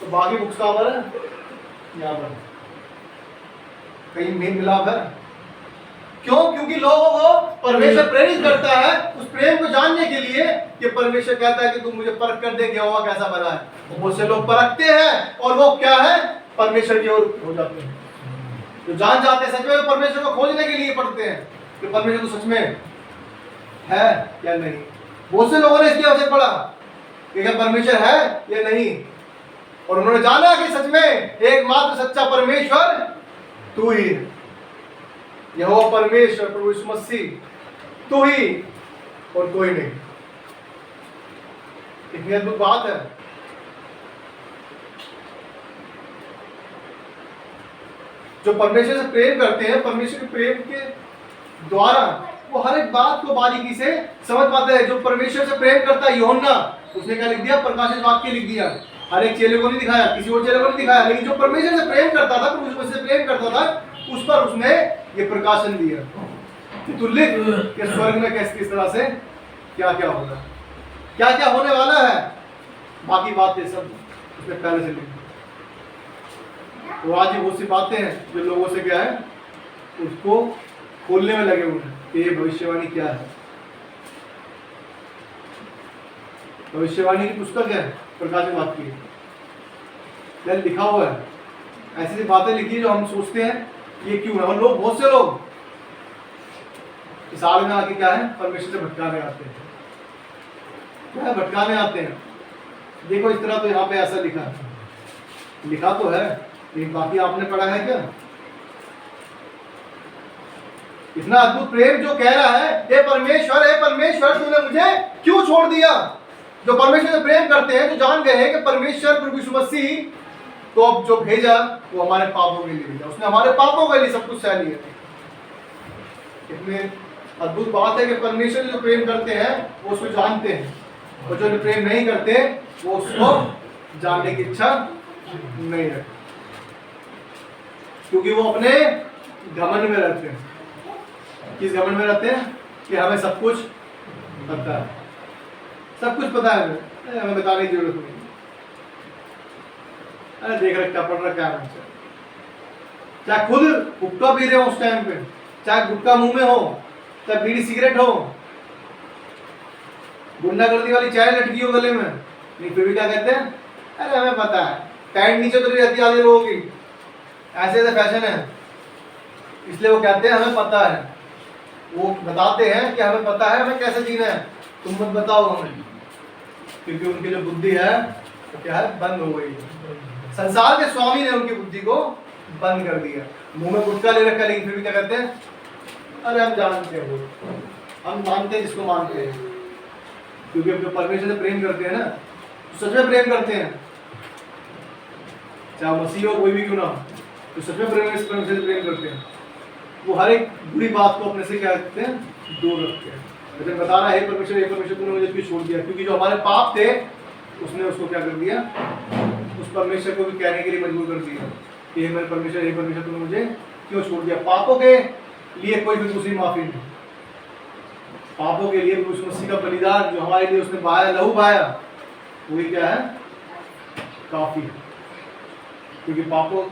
S1: तो बाकी बुक्स कहाँ पर है, यहाँ पर। कहीं मेल मिलाप है? क्यों? क्योंकि लोगों को परमेश्वर प्रेरित करता है उस प्रेम को जानने के लिए कि परमेश्वर कहता है कि तुम मुझे परख कर दे कि यहोवा कैसा बना है। तो बहुत से लोग परखते हैं और वो क्या है, परमेश्वर की ओर हो जाते हैं। जो जान जाते हैं सच में, परमेश्वर को खोजने के लिए पढ़ते हैं कि परमेश्वर तो सच में है या नहीं। बहुत से लोगों ने इसकी वजह से पढ़ा कि क्या परमेश्वर है या नहीं, और उन्होंने जाना कि सच में एकमात्र सच्चा परमेश्वर तू ही है, यहोवा परमेश्वर प्रभु यीशु मसीह तू ही और कोई नहीं। कितनी अद्भुत बात है। जो परमेश्वर से प्रेम करते हैं, परमेश्वर के प्रेम के द्वारा वो हर एक बात को बारीकी से समझ पाते हैं। जो परमेश्वर से प्रेम करता है, यूहन्ना, उसने क्या लिख दिया, प्रकाशित वाक्य लिख दिया। हर एक चेले को नहीं दिखाया, किसी और चेले को नहीं दिखाया, लेकिन जो परमेश्वर से प्रेम करता था, प्रभु यीशु से प्रेम करता था, उस पर उसने ये प्रकाशन दिया कि तू लिख कि स्वर्ग में किस तरह से क्या क्या होगा, क्या क्या होने वाला है। बाकी बातें सब उसने पहले से लिख दी। तो आज ये बहुत सी बातें हैं जो लोगों से क्या है, उसको खोलने में लगे हुए हैं कि ये भविष्यवाणी क्या है। भविष्यवाणी की पुस्तक है प्रकाशित वाक्य, क्या लिखा हुआ है। ऐसी ऐसी बातें लिखी जो हम सोचते हैं ये क्यों है। और लोग, बहुत से लोग इस आग में आके क्या है, परमेश्वर से भटकाने आते हैं। क्या है, भटकाने आते हैं। देखो इस तरह तो यहाँ पे ऐसा लिखा है, लिखा तो है, लेकिन बाकी आपने पढ़ा है क्या? इतना अद्भुत प्रेम जो कह रहा है, हे परमेश्वर तूने मुझे क्यों छोड़ दिया। जो परमेश्वर से प्रेम करते हैं, जो जान गए हैं कि परमेश्वर प्रभु यीशु मसीह तो अब जो भेजा वो हमारे पापों के लिए भेजा, उसने हमारे पापों के लिए सब कुछ सह लिया। इतनी अद्भुत बात है कि परमेश्वर जो प्रेम करते हैं वो उसको जानते हैं, और जो प्रेम नहीं करते वो उसको जानने की इच्छा नहीं रखते, क्योंकि वो अपने घमंड में रहते हैं। किस घमंड में रहते हैं? कि हमें सब कुछ पता है, सब कुछ पता है, हमें बताने की जरूरत नहीं। अरे देख रखा, पढ़ रखा है हमसे। चाहे खुद गुटखा पी रहे हो उस टाइम पे, चाहे गुटखा मुंह में हो, चाहे बीड़ी सिगरेट हो, गुंडागर्दी वाली चाय लटकी हो गले में, नहीं फिर भी क्या कहते हैं, अरे हमें पता है। पैंट नीचे तो नहीं रहती आधे लोगों की, ऐसे ऐसे फैशन है, इसलिए वो कहते हैं हमें पता है। वो बताते हैं कि हमें पता है, हमें कैसे जीना है, तुम मत बताओ हमें, क्योंकि उनकी जो बुद्धि है तो क्या है, बंद हो गई। संसार के स्वामी ने उनकी बुद्धि को बंद कर दिया। मुंह में गुटखा ले रखा, लेकिन फिर भी क्या करते हैं, अरे हम जानते हैं, वो हम मानते हैं जिसको मानते हैं, क्योंकि हम जो परमेश्वर से प्रेम करते हैं ना, तो सच में प्रेम करते हैं, चाहे मसीह हो कोई भी क्यों ना, तो सच में परमेश्वर से प्रेम करते हैं। वो हर एक बुरी बात को अपने से क्या करते हैं, दूर रखते हैं। लेकिन बता रहा है परमेश्वर तूने मुझे क्यों छोड़ दिया, क्योंकि जो हमारे पाप थे उसने उसको क्या कर दिया, उस परमेश्वर को भी कहने के लिए मजबूर कर दिया कि हे मेरे परमेश्वर तूने मुझे क्यों छोड़ दिया। पापों के लिए कोई भी दूसरी माफी नहीं, पापों के लिए उस मसीह का बलिदान जो हमारे लिए उसने बहाया, लहू बहाया, वही क्या है, काफी। क्योंकि पापों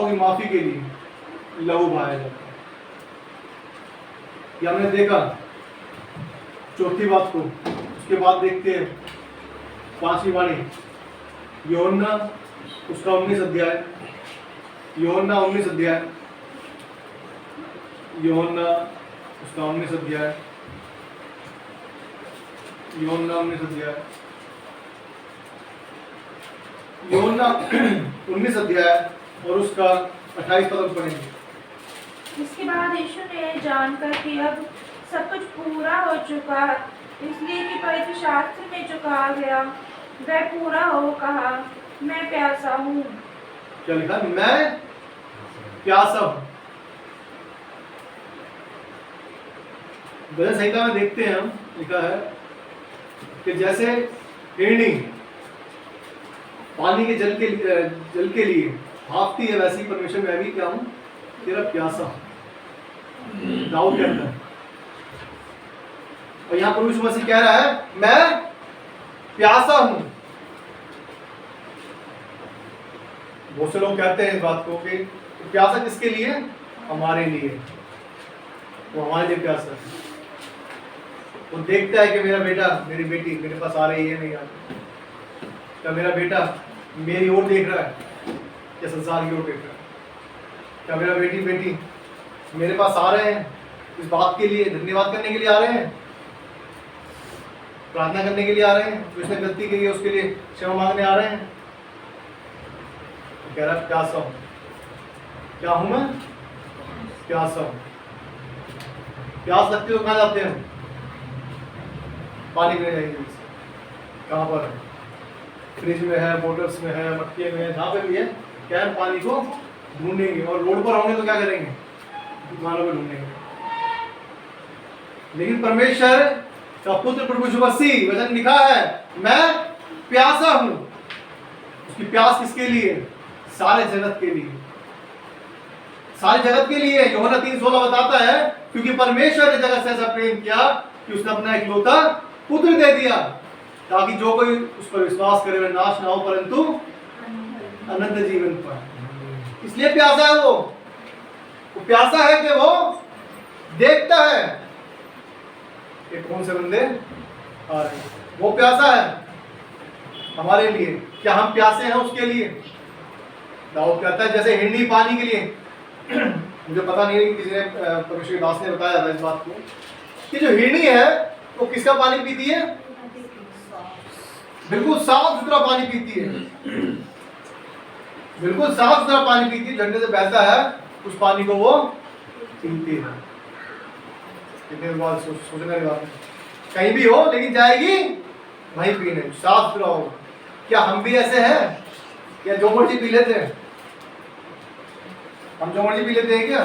S1: की माफी के लिए लहू बहाया जाता है। ये हमने देखा चौथी बात को। उसके बाद देखते हैं पांचवी वाणी, यूहन्ना उसका 19 अध्याय, यूहन्ना 19 अध्याय, यूहन्ना उसका 19 अध्याय, यूहन्ना 19 अध्याय, यूहन्ना 19 अध्याय और उसका 28 पद पढ़ेंगे।
S4: इसके बाद यीशु ने जानकर कि अब सब कुछ पूरा हो चुका, इसलिए कि पवित्र शास्त्र में जो कहा गया वह पूरा हो, कहा मैं प्यासा हूँ।
S1: क्या लिखा? मैं प्यासा हूँ। भजन संहिता में देखते हैं हम, लिखा है कि जैसे हिरणी पानी के जल के लिए भागती है, वैसे ही परमेश्वर मैं भी क्या हूं, तेरा प्यासा हूं। दाऊद कहता है, और यहां प्रभु यीशु मसीह कह रहा है मैं प्यासा हूं। बहुत से लोग कहते हैं इस बात को कि प्यासा किसके लिए? हमारे लिए। वो हमारे लिए प्यासा है। वो देखता है कि मेरा बेटा मेरी बेटी मेरे पास आ रही है नहीं आ रही, क्या मेरा बेटा मेरी ओर देख रहा है या संसार की ओर देख रहा है? क्या मेरा बेटी मेरे पास आ रहे हैं इस बात के लिए, धन्यवाद करने के लिए आ रहे हैं, प्रार्थना करने के लिए आ रहे हैं, जो उसने गलती की है उसके लिए क्षमा मांगने आ रहे हैं? कह रहा है प्यासा हूं। क्या हूं मैं? प्यासा हूं। प्यास लगती है तो कहाँ जाते हैं? पानी पीने जाएंगे। कहाँ पर? फ्रिज में है, बोटल्स में है, मटके में है, जहाँ पे भी है, क्या है, पानी को ढूंढेंगे। और रोड पर होंगे तो क्या करेंगे? दुकानों में ढूंढेंगे। लेकिन परमेश्वर का पुत्र प्रभु यीशु मसीह, वचन लिखा है मैं प्यासा हूं। उसकी प्यास किसके लिए? सारे जगत के लिए। सारे जगत के लिए। यूहन्ना 3:16 बताता है क्योंकि परमेश्वर ने जगत से ऐसा प्रेम किया कि उसने अपना इकलौता पुत्र दे दिया, ताकि जो कोई उस पर विश्वास करे वह नाश ना हो परंतु अनंत जीवन पाए। इसलिए प्यासा है वो प्यासा है कि वो देखता है कि कौन से बंदे आ रहे हैं। वो प्यासा है हमारे लिए। क्या हम प्यासे हैं उसके लिए? दाऊद कहता है जैसे हिरनी पानी के लिए। मुझे पता नहीं है, किसी ने परमेश्वर के दास ने बताया था इस बात को कि जो हिरनी है वो किसका पानी पीती है? बिल्कुल साफ सुथरा पानी पीती है। बिल्कुल साफ सुथरा पानी पीती है, झंडे से बहता है उस पानी को वो पीती है। कितने बार सोचने की बात है। कहीं भी हो लेकिन जाएगी वहीं पीने, साफ सुथरा होगा। क्या हम भी ऐसे हैं? क्या जो मर्जी पी लेते हैं? हम जो मर्जी पी लेते हैं क्या?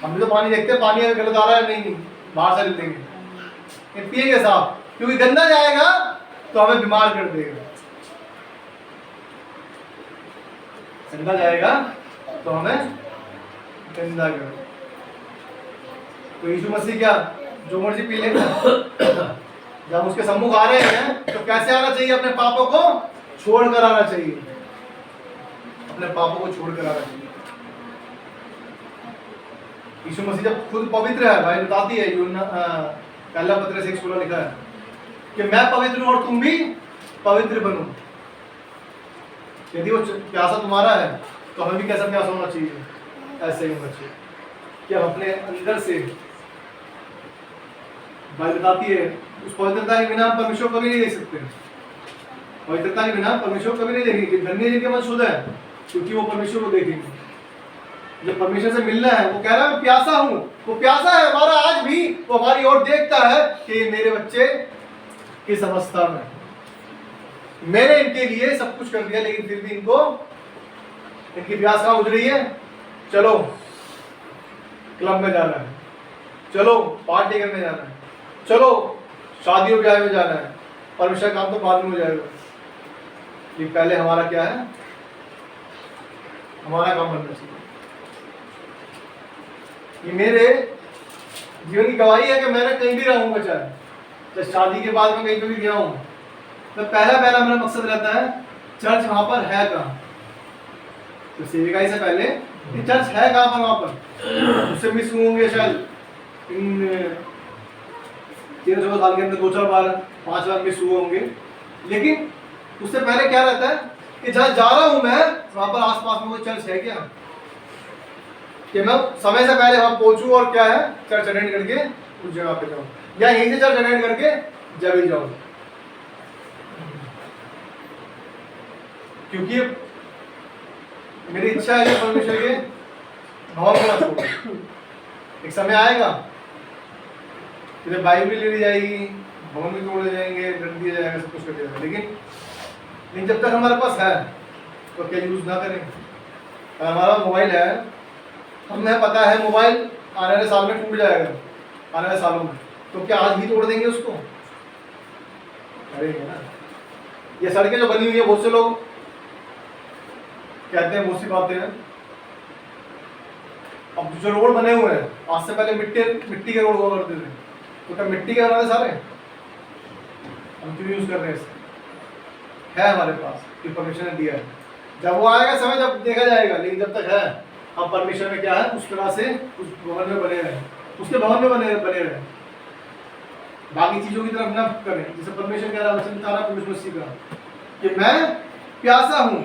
S1: हम भी तो पानी देखते हैं, पानी अगर गलत आ रहा है नहीं बाहर से लेंगे, पिएंगे साफ, क्योंकि गंदा जाएगा तो हमें बीमार कर देगा। गंदा जाएगा तो हमें गंदा कर। तो यीशु मसीह क्या जो मर्जी पी लेगा? जब उसके सम्मुख आ रहे हैं तो कैसे आना चाहिए? अपने पापों को छोड़कर आना चाहिए। अपने पापों को छोड़कर आना चाहिए। यीशु मसीह जब खुद पवित्र है, भाई बताती है यूहन्ना पहला पत्र 1:16 लिखा है कि मैं पवित्र हूं और तुम भी पवित्र बनो। यदि वो प्यासा तुम्हारा है तो हमें भी कैसा प्यासा होना चाहिए? ऐसे ही होना चाहिए कि हम अपने अंदर से, भाई बताती है उस पवित्रता के बिना हम परमेश्वर कभी नहीं देख सकते। पवित्रता के बिना परमेश्वर कभी नहीं देखेंगे। धन्य जिनके मन शुद्ध है क्योंकि वो परमेश्वर को देखेंगे। जो परमेश्वर से मिलना है, वो कह रहा है मैं प्यासा हूं। वो प्यासा है हमारा आज भी, वो हमारी ओर देखता है कि मेरे बच्चे किस अवस्था में। मैंने इनके लिए सब कुछ कर दिया लेकिन फिर भी इनको इनकी प्यास कहां उठ रही है? चलो क्लब में जाना है, चलो पार्टी करने जाना है, चलो शादियों ब्याह में जाना है। परमेश्वर काम तो बाद में हो जाएगा, लेकिन पहले हमारा क्या है? हमारा काम बनना चाहिए। ये मेरे जीवन की गवाही है कि मैंने कहीं भी रहूंगा, चाहे शादी के बाद मैं कहीं पे भी गया हूं, तो पहला मेरा मकसद रहता है चर्च वहां पर है कहाँ। तो सेविकाई से पहले ये चर्च है कहाँ पर? वहां पर उससे मिस होंगे शायद इन 13 साल के अंदर 2-4 बार 5 बार मिस हुए होंगे। लेकिन उससे पहले क्या रहता है कि जहाँ जा रहा हूं मैं वहां पर आसपास में कोई चर्च है क्या, कि मैं समय से पहले वहां पहुंचूं और क्या है चर्च अटेंड करके उस जगह पे जाऊं, या यहीं से चर्च अटेंड करके जब ही जाऊं। क्योंकि मेरी इच्छा है कि परमेश्वर के भवन को ना छोड़ूं। एक समय आएगा कि बाइबल ले ली जाएगी, भवन भी तोड़े जाएंगे, रख दिया जाएगा, सब कुछ कर दिया जाएगा, लेकिन जब तक हमारे पास है तो क्या यूज ना करें? अगर हमारा मोबाइल है, हमें पता है मोबाइल आने वाले साल में टूट जाएगा, आने वाले सालों में, तो क्या आज ही तोड़ देंगे उसको? करेंगे ना। ये सड़कें जो बनी हुई है, बहुत से लोग कहते हैं, बहुत सी बातें हैं। अब जो रोड बने हुए हैं, आज से पहले मिट्टी के रोड हुआ करते थे, तो क्या मिट्टी के बना सारे? हम क्यों यूज कर रहे हैं इसे? है हमारे पास कि परमिशन दिया है, जब वो आएगा समय जब देखा जाएगा, लेकिन जब तक है हम परमिशन में क्या है उस तरह से उस भवन में बने रहे, उसके भवन में बने रहे, बाकी चीजों की तरफ न करें। जैसे परमेश्वर कह रहा वचन बता रहा पवित्र मसीह का कि मैं प्यासा हूं,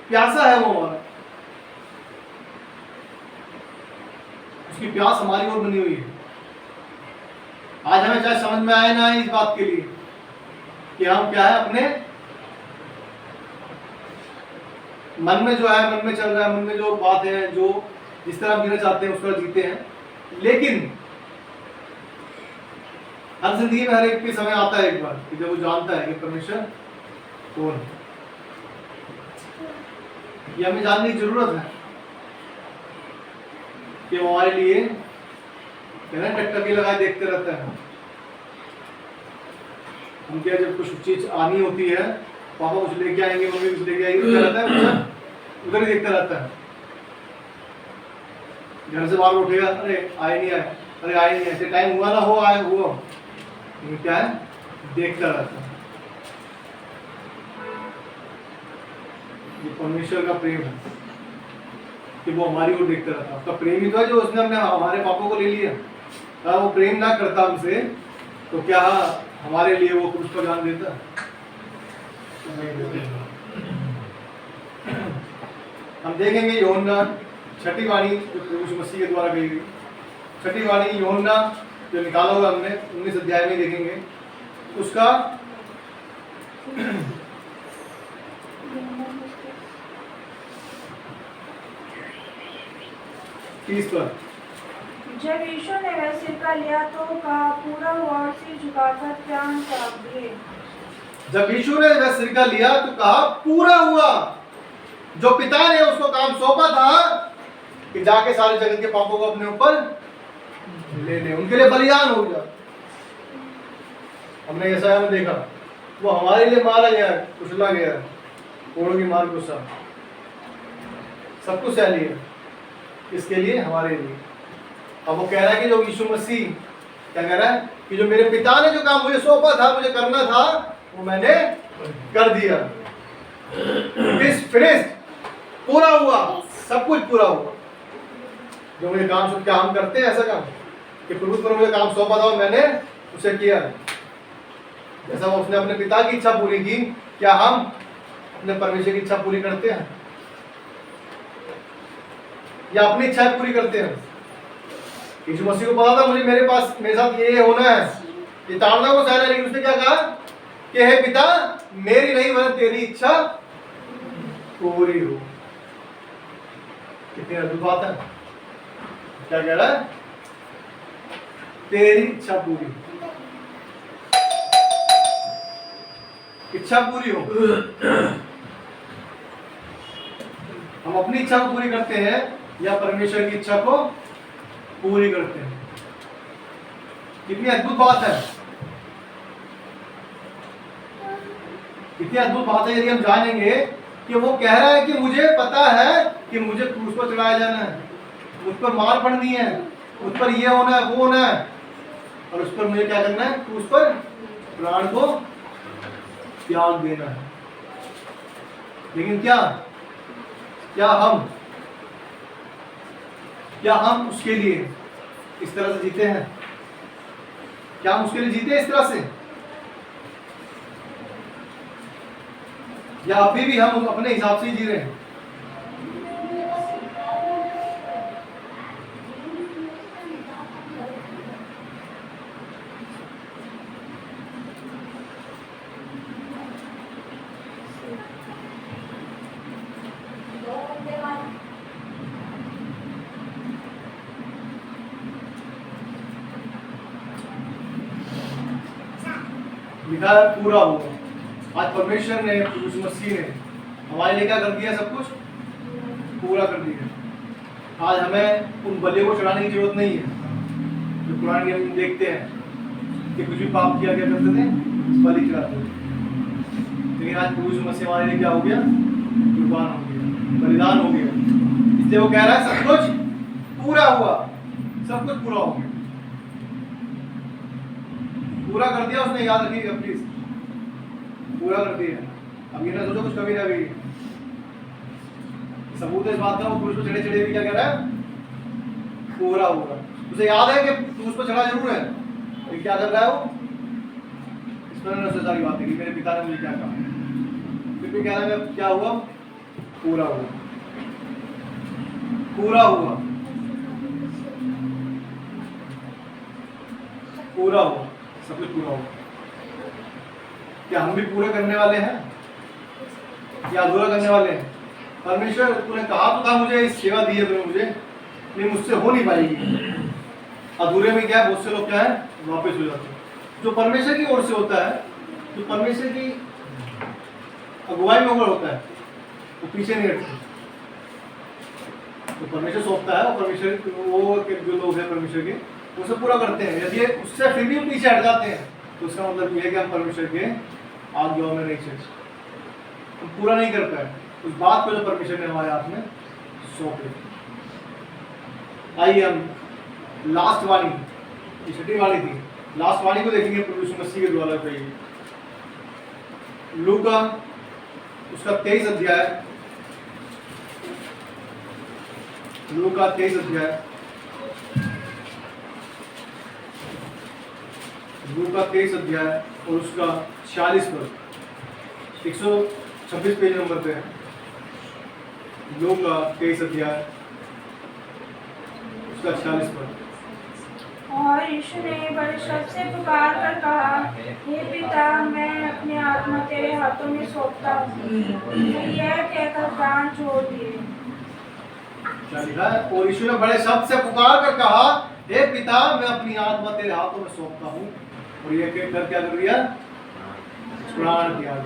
S1: प्यासा है वो हमारा, उसकी प्यास हमारी ओर बनी हुई है। आज हमें चाहे समझ में आए ना आए इस बात के लिए कि हम क्या है, अपने मन में जो है, मन में चल रहा है, मन में जो बात है, जो जिस तरह हम जीना चाहते हैं उस तरह जीते हैं। लेकिन हर जिंदगी में हर एक के समय आता है एक बार कि जब वो जानता है कि परमेश्वर कौन है। ये हमें जानने की जरूरत है कि वो हमारे लिए टकटकी लगाए देखते रहता है। हम क्या, जब कुछ चीज आनी होती है, पापा कुछ लेके आएंगे, मम्मी कुछ लेके आएंगे, क्या रहता है उधर ही देखता रहता है। घर से बाहर उठेगा, अरे आए नहीं आए, अरे आए नहीं, ऐसे टाइम हुआ ना हो, आए हुआ, क्या है, देखता रहता है। ये परमेश्वर का प्रेम है कि वो हमारी ओर देखता रहता है। उसका प्रेम ही तो है जो उसने हमने हमारे पापों को ले लिया। अगर वो प्रेम ना करता हमसे तो क्या हमारे लिए वो क्रूस पर जान देता? हम देखेंगे यूहन्ना 6ठी वाणी जो प्रभु मसीह के द्वारा कही गई, 6ठी वाणी यूहन्ना जो निकाला हुआ हमने 19 अध्याय में देखेंगे उसका 30 पर।
S4: जब यीशु ने वह सिरका लिया तो कहा पूरा हुआ और सिर झुकाकर प्राण त्याग दिए।
S1: जब यीशु ने वह सिरका लिया तो कहा पूरा हुआ। जो पिता ने उसको काम सौंपा था कि जाके सारे जगत के पापों को अपने ऊपर ले ले, उनके लिए बलिदान हो गया। हमने यशायाह में देखा वो हमारे लिए मारा गया, कुचला गया, कोड़ों की मार गुस्सा, सब कुछ सह लिया, इसके लिए, हमारे लिए। अब वो कह रहा है कि जो यीशु मसीह क्या कह रहा है कि जो मेरे पिता ने जो काम मुझे सौंपा था, मुझे करना था, वो मैंने कर दिया। फिनिश्ड, पूरा हुआ, सब कुछ पूरा हुआ। जो मुझे काम क्या हम करते हैं ऐसा काम कि प्रभु ने मुझे काम सौंपा था और मैंने उसे किया। जैसा वो उसने अपने पिता की इच्छा पूरी की, क्या हम अपने परमेश्वर की इच्छा पूरी करते हैं या अपनी इच्छा पूरी करते हैं? यीशु मसीह को पता था मुझे मेरे साथ ये होना है, ये ताड़ना को सहना, लेकिन उसने क्या कहा कि हे पिता मेरी नहीं वरन तेरी इच्छा पूरी हो। कितनी अद्भुत बात है। क्या कह रहा है? तेरी इच्छा पूरी, इच्छा पूरी हो। हम अपनी इच्छा को पूरी करते हैं या परमेश्वर की इच्छा को पूरी करते हैं? कितनी अद्भुत बात है, कितनी अद्भुत बात है। यदि हम जानेंगे कि वो कह रहा है कि मुझे पता है कि मुझे क्रूस पर चढ़ाया जाना है, मुझ पर मार पड़नी है, मुझ पर ये होना है, वो होना है, और उस पर मुझे क्या करना है? क्रूस पर प्राण को त्याग देना है। लेकिन क्या हम उसके लिए इस तरह से जीते हैं? क्या हम उसके लिए जीते हैं इस तरह से, या अभी भी हम अपने हिसाब से जी रहे हैं? लिखा है पूरा हुआ। आज परमेश्वर ने, यीशु मसीह ने हमारे लिए क्या कर दिया? सब कुछ पूरा कर दिया। आज हमें उन बलियों को चढ़ाने की जरूरत नहीं है जो कुरान में हम देखते हैं कि कुछ भी पाप किया क्या करते थे, बलि चढ़ाते थे। लेकिन आज प्रभु यीशु मसीह हमारे लिए क्या हो गया, कुर्बान हो गया, बलिदान हो गया। इसलिए वो कह रहा है सब कुछ पूरा हुआ, सब कुछ पूरा हो गया, पूरा कर दिया उसने, याद रखिएगा प्लीज, पूरा कर दिया। अब ये ना सोचो कुछ कमी रह गई। सबूत है इस बात का, वो क्रूस पर चढ़े चढ़े भी क्या कह रहा है, पूरा हुआ। उसे याद है कि क्रूस पर चढ़ा जरूर है, लेकिन क्या कर रहा है वो, इस पर उसने सारी बातें की, मेरे पिता ने मुझे क्या कहा, फिर भी कह रहा है क्या हुआ, पूरा हुआ, पूरा हुआ, पूरा हुआ, सब कुछ पूरा हुआ। क्या हम भी पूरे करने वाले हैं या अधूरा करने वाले हैं? परमेश्वर तूने कहा तो था मुझे, इस सेवा दी है तूने मुझे, नहीं मुझसे हो नहीं पाएगी। अधूरे में क्या है, बहुत से लोग क्या है, वापस हो जाते हैं। जो परमेश्वर की ओर से होता है, जो परमेश्वर की अगुवाई में होता है, वो पीछे नहीं हटते। तो परमेश्वर सौंपता है, और परमेश्वर वो जो लोग हैं परमेश्वर के, उसे पूरा करते हैं। यदि उससे फिर भी पीछे हट जाते हैं तो उसका मतलब ये है कि हम परमेश्वर के आज्ञाओं में नहीं चलते, हम पूरा नहीं कर पाए उस बात को जो परमेश्वर ने हमारे हाथ में सौंप दी। आइए हम लास्ट वाणी, ये छठी वाणी थी, लास्ट वाणी को देखेंगे प्रभु यीशु मसीह के द्वारा कही। लूका उसका 23 अध्याय, लूका 23 अध्याय, लूका 23 अध्याय और उसका 46 पद, 126 पेज नंबर पे है। लूका 23 अध्याय उसका 46 पद।
S4: और यीशु ने बड़े शब्द से पुकार कर कहा, हे पिता, मैं अपनी आत्मा तेरे हाथों में सौंपता हूँ। यह कहकर प्राण छोड़ दिए।
S1: क्या लिखा है? और यीशु ने बड़े शब्द से पुकार कर कहा, हे पिता, मैं अपनी आत्मा तेरे हाथों में सौंपता हूँ। और ये कहकर क्या कर दिया, प्राण त्याग।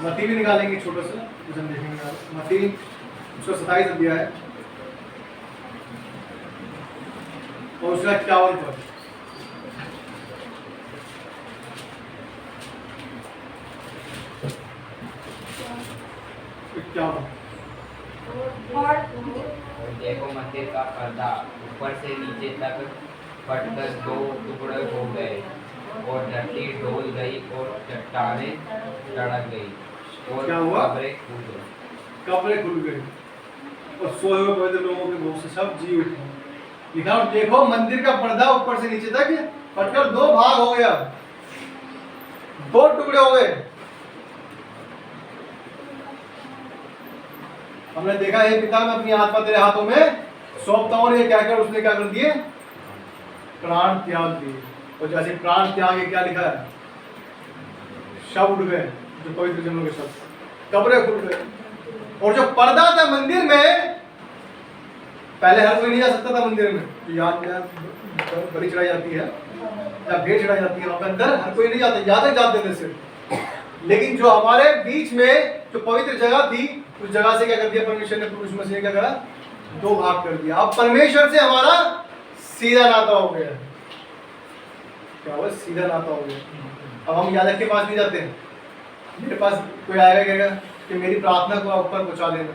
S1: मत्ती भी निकालेंगे छोटा सा, कुछ हम देखेंगे। मत्ती उसका 27 अध्याय है और उसका 51 पद।
S2: और देखो मंदिर का पर्दा ऊपर से नीचे तक फटकर 2 टुकड़े हो गए, और धरती डोल गई और चट्टानें सड़क गई, और
S1: क्या हुआ?
S2: कब्रें खुल गई।
S1: कब्रें खुल गई और सोए हुए पवित्र लोगों के बहुत से सब जी उठे। लिखा, और देखो मंदिर का पर्दा ऊपर से नीचे तक फटकर 2 भाग हो गया, 2 टुकड़े हो गए। हमने देखा, हे पिता, मैं अपनी आत्मा तेरे हाथों में सौंपता हूं। ये कहकर उसने क्या कर दिए, प्राण त्याग दिए। और जैसे प्राण त्याग क्या लिखा है, शव उठ गए, जो पवित्र जनों के शव, कब्रें खुल गए। और जो पर्दा था मंदिर में, पहले हर कोई नहीं जा सकता था मंदिर में, जो याद बलि चढ़ाई जाती है या भेंट चढ़ाई जाती है, वहां अंदर हर कोई नहीं जाता, याजक जाते थे सिर्फ। लेकिन जो हमारे बीच में जो पवित्र जगह थी, उस जगह से क्या कर दिया परमेश्वर ने, प्रभु यीशु मसीह ने क्या करा, 2 भाग कर दिया। अब परमेश्वर से हमारा सीधा नाता हो गया। क्या हुआ, सीधा नाता हो गया। अब हम याजक के पास नहीं जाते हैं, मेरे पास कोई आएगा कहेगा कि मेरी प्रार्थना को ऊपर पहुंचा देना,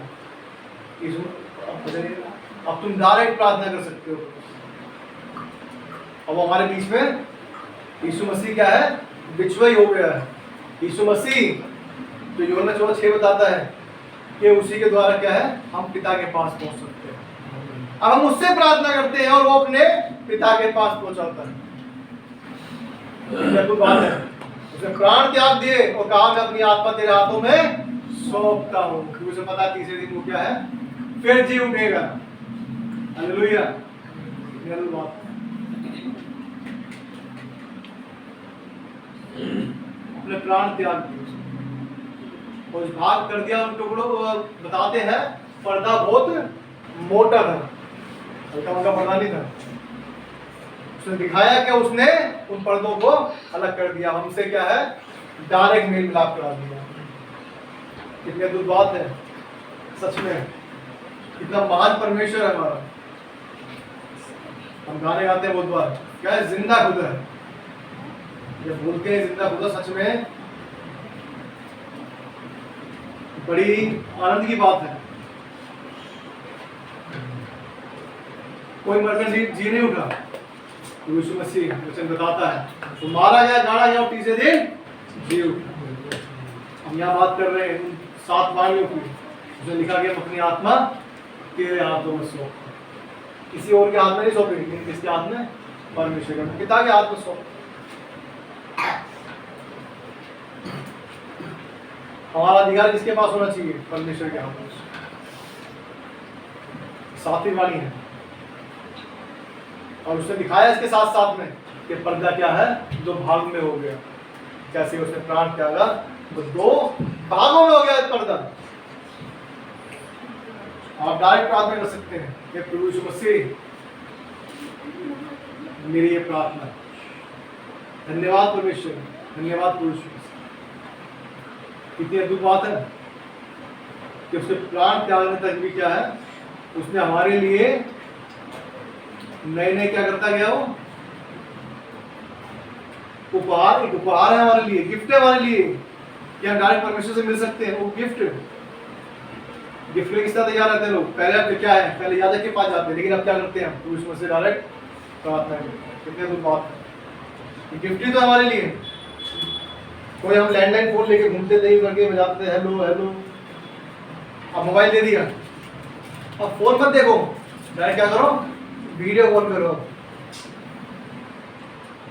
S1: अब तुम डायरेक्ट प्रार्थना कर सकते हो। अब हमारे बीच में यीशु मसीह क्या है, बिछुआ ही हो गया है। यीशु मसीह जो यूहन्ना 14:6 बताता है कि उसी के द्वारा क्या है, हम पिता के पास पहुंच सकते हैं। अब हम उससे प्रार्थना करते हैं और वो अपने पिता के पास पहुंचाता है। तो बात है, उसने प्राण त्याग दिए और कहा, मैं अपनी आत्मा तेरे हाथों में सौंपता हूं। उसे पता है तीसरे दिन वो क्या है, फिर जी उठेगा। हालेलुया। अपने प्राण त्याग दिए और भाग कर दिया उन टुकड़ों। बताते हैं पर्दा बहुत मोटा था, हल्का हल्का पर्दा नहीं था। उसने दिखाया कि उसने उन पर्दों को अलग कर दिया, हमसे क्या है, डायरेक्ट मेल मिलाप करा दिया। कितनी अद्भुत बात है, सच में कितना महान परमेश्वर है हमारा। हम गाने गाते हैं बहुत बार, क्या है? जिंदा खुदा है। जब बोलते हैं जिंदा खुदा, सच में बड़ी आनंद की बात है। कोई मरकर जी नहीं उठा, तो यीशु मसीह वचन बताता है तो मारा गया, गाड़ा गया और तीसरे दिन जी उठा। हम यहाँ बात कर रहे हैं उन 7 वाणियों की, जो लिखा गया अपनी आत्मा तेरे हाथों में सौंप, किसी और के हाथ में नहीं सौंपेंगे, लेकिन किसके हाथ में? परमेश्वर के पिता के हाथ में सौंप। हमारा अधिकार किसके पास होना चाहिए? परमेश्वर के हाथ में। 7वीं वाणी है, और उसने दिखाया इसके साथ साथ में कि पर्दा क्या है? 2 भाग में हो गया। जैसे उसने प्राण त्यागा तो 2 भागों में हो गया पर्दा। आप डायरेक्ट प्रार्थना कर सकते हैं कि प्रभु यीशु मसीह, मेरी ये प्रार्थना, धन्यवाद परमेश्वर, धन्यवाद प्रभु यीशु मसीह। कितनी अद्भुत बात है कि उसके प्राण त्यागने तक भी क्या है? उसने हमारे लिए नए नए क्या करता गया? वो उपहार, एक उपहार है हमारे लिए, गिफ्ट है हमारे लिए कि हम डायरेक्ट परमेश्वर से मिल सकते हैं। वो गिफ्ट में किस तरह तैयार रहते हैं लोग? पहले अब क्या है? पहले याजक के पास जाते हैं, लेकिन अब क्या करते हैं? तो उसमें से डायरेक्ट प्रार्थना करते हैं। कितनी अद्भुत बात है। गिफ्ट ही तो हमारे लिए। कोई हम लैंडलाइन फोन लेके घूमते थे करके बजाते थे, हेलो हेलो। अब मोबाइल दे दिया, अब फोन मत देखो, डायरेक्ट क्या करो? वीडियो कॉल करो।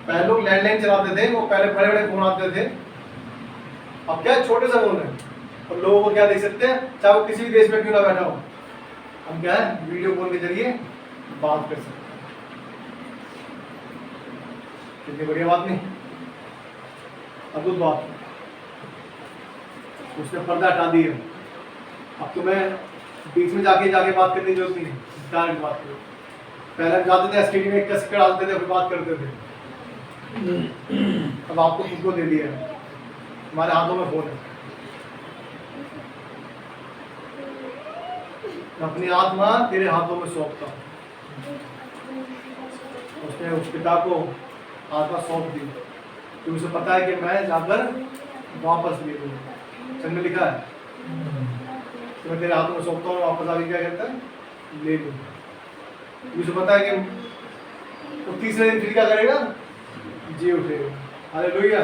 S1: पहले लोग लैंडलाइन चलाते थे, वो पहले बड़े बड़े फोन आते थे, अब क्या छोटे से फोन है और लोगों को क्या देख सकते हैं, चाहे वो किसी भी देश में क्यों ना बैठा हो, हम क्या है? वीडियो कॉल के जरिए बात कर सकते हैं। कितनी बढ़िया बात नहीं? अद्भुत बात। उसने पर्दा हटा दिया। अब तुम्हें बीच में जाके बात करने की जरूरत नहीं, डायरेक्ट बात करो। पहले हम जाते थे एसटीडी में, कैसेट डालते थे, फिर बात करते थे। अब आपको खुद को दे दिया है, हमारे हाथों में फोन है। अपनी आत्मा तेरे हाथों में सौंपता हूं। उसने उस पिता को आत्मा सौंप दी, तो उसे पता है कि मैं जाकर वापस ले लूंगा। चंद में लिखा है तो मैं तेरे हाथों में सौंपता हूँ, वापस आके क्या कहता है? ले लूंगा। मुझे पता है कि वो तीसरे दिन फिर क्या करेगा? जी उठेगा। हालेलुया।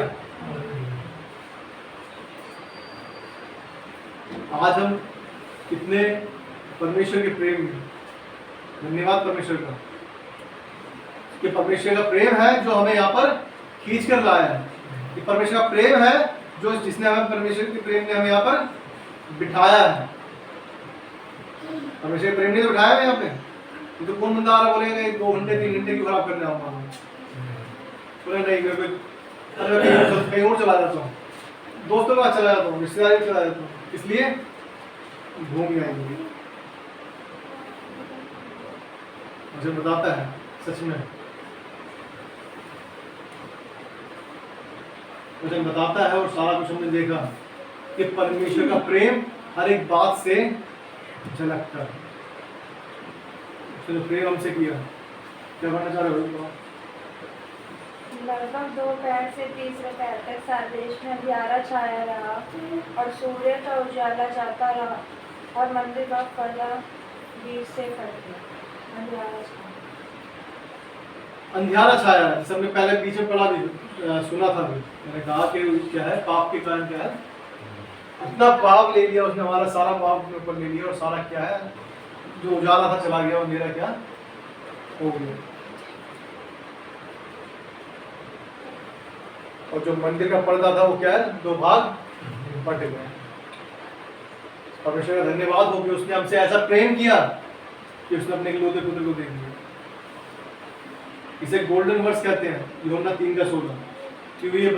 S1: आज हम कितने परमेश्वर के प्रेम में, धन्यवाद परमेश्वर का कि परमेश्वर का प्रेम है जो हमें यहाँ पर खींच कर लाया है। कि परमेश्वर का प्रेम है जो जिसने हमें, परमेश्वर के प्रेम ने हमें यहाँ पर बिठाया है। परमेश्वर के प्रेम ने तो बिठाया है यहाँ पे। तो कौन बंदा आ रहा बोलेगा 2 घंटे 3 घंटे क्यों खराब करने आऊंगा? बोले नहीं, मैं कहीं और चला जाता हूँ, दोस्तों के पास चला जाता हूँ, रिश्तेदारी में चला जाता हूँ, इसलिए घूम जाएंगे। मुझे बताता है सच में, मुझे बताता है और सारा कुछ हमने देखा कि परमेश्वर का प्रेम हर एक बात से झलकता है। उसने प्रेम हमसे किया। क्या करना चाह रहे हो?
S4: लगभग दोपहर से तीसरे पैर तक सारे देश में अंधियारा छाया रहा और सूर्य का उजाला जाता रहा और मंदिर का पर्दा बीच से फट गया।
S1: अंधियारा छाया है। जैसे हमने पहले पीछे पढ़ा भी, सुना था भी, मैंने कहा कि क्या है? पाप के कारण क्या है? इतना पाप ले लिया उसने, हमारा सारा पाप अपने ऊपर ले लिया, और सारा क्या है? जो उजाला था चला गया और मेरा क्या हो गया। और जो मंदिर का पर्दा था वो क्या है? 2 भाग बट गया। परमेश्वर का धन्यवाद हो कि उसने हमसे ऐसा प्रेम किया कि उसने अपने इकलौते पुत्र को दे दिया। इसे गोल्डन वर्स कहते हैं, यूहन्ना 3:16, क्योंकि ये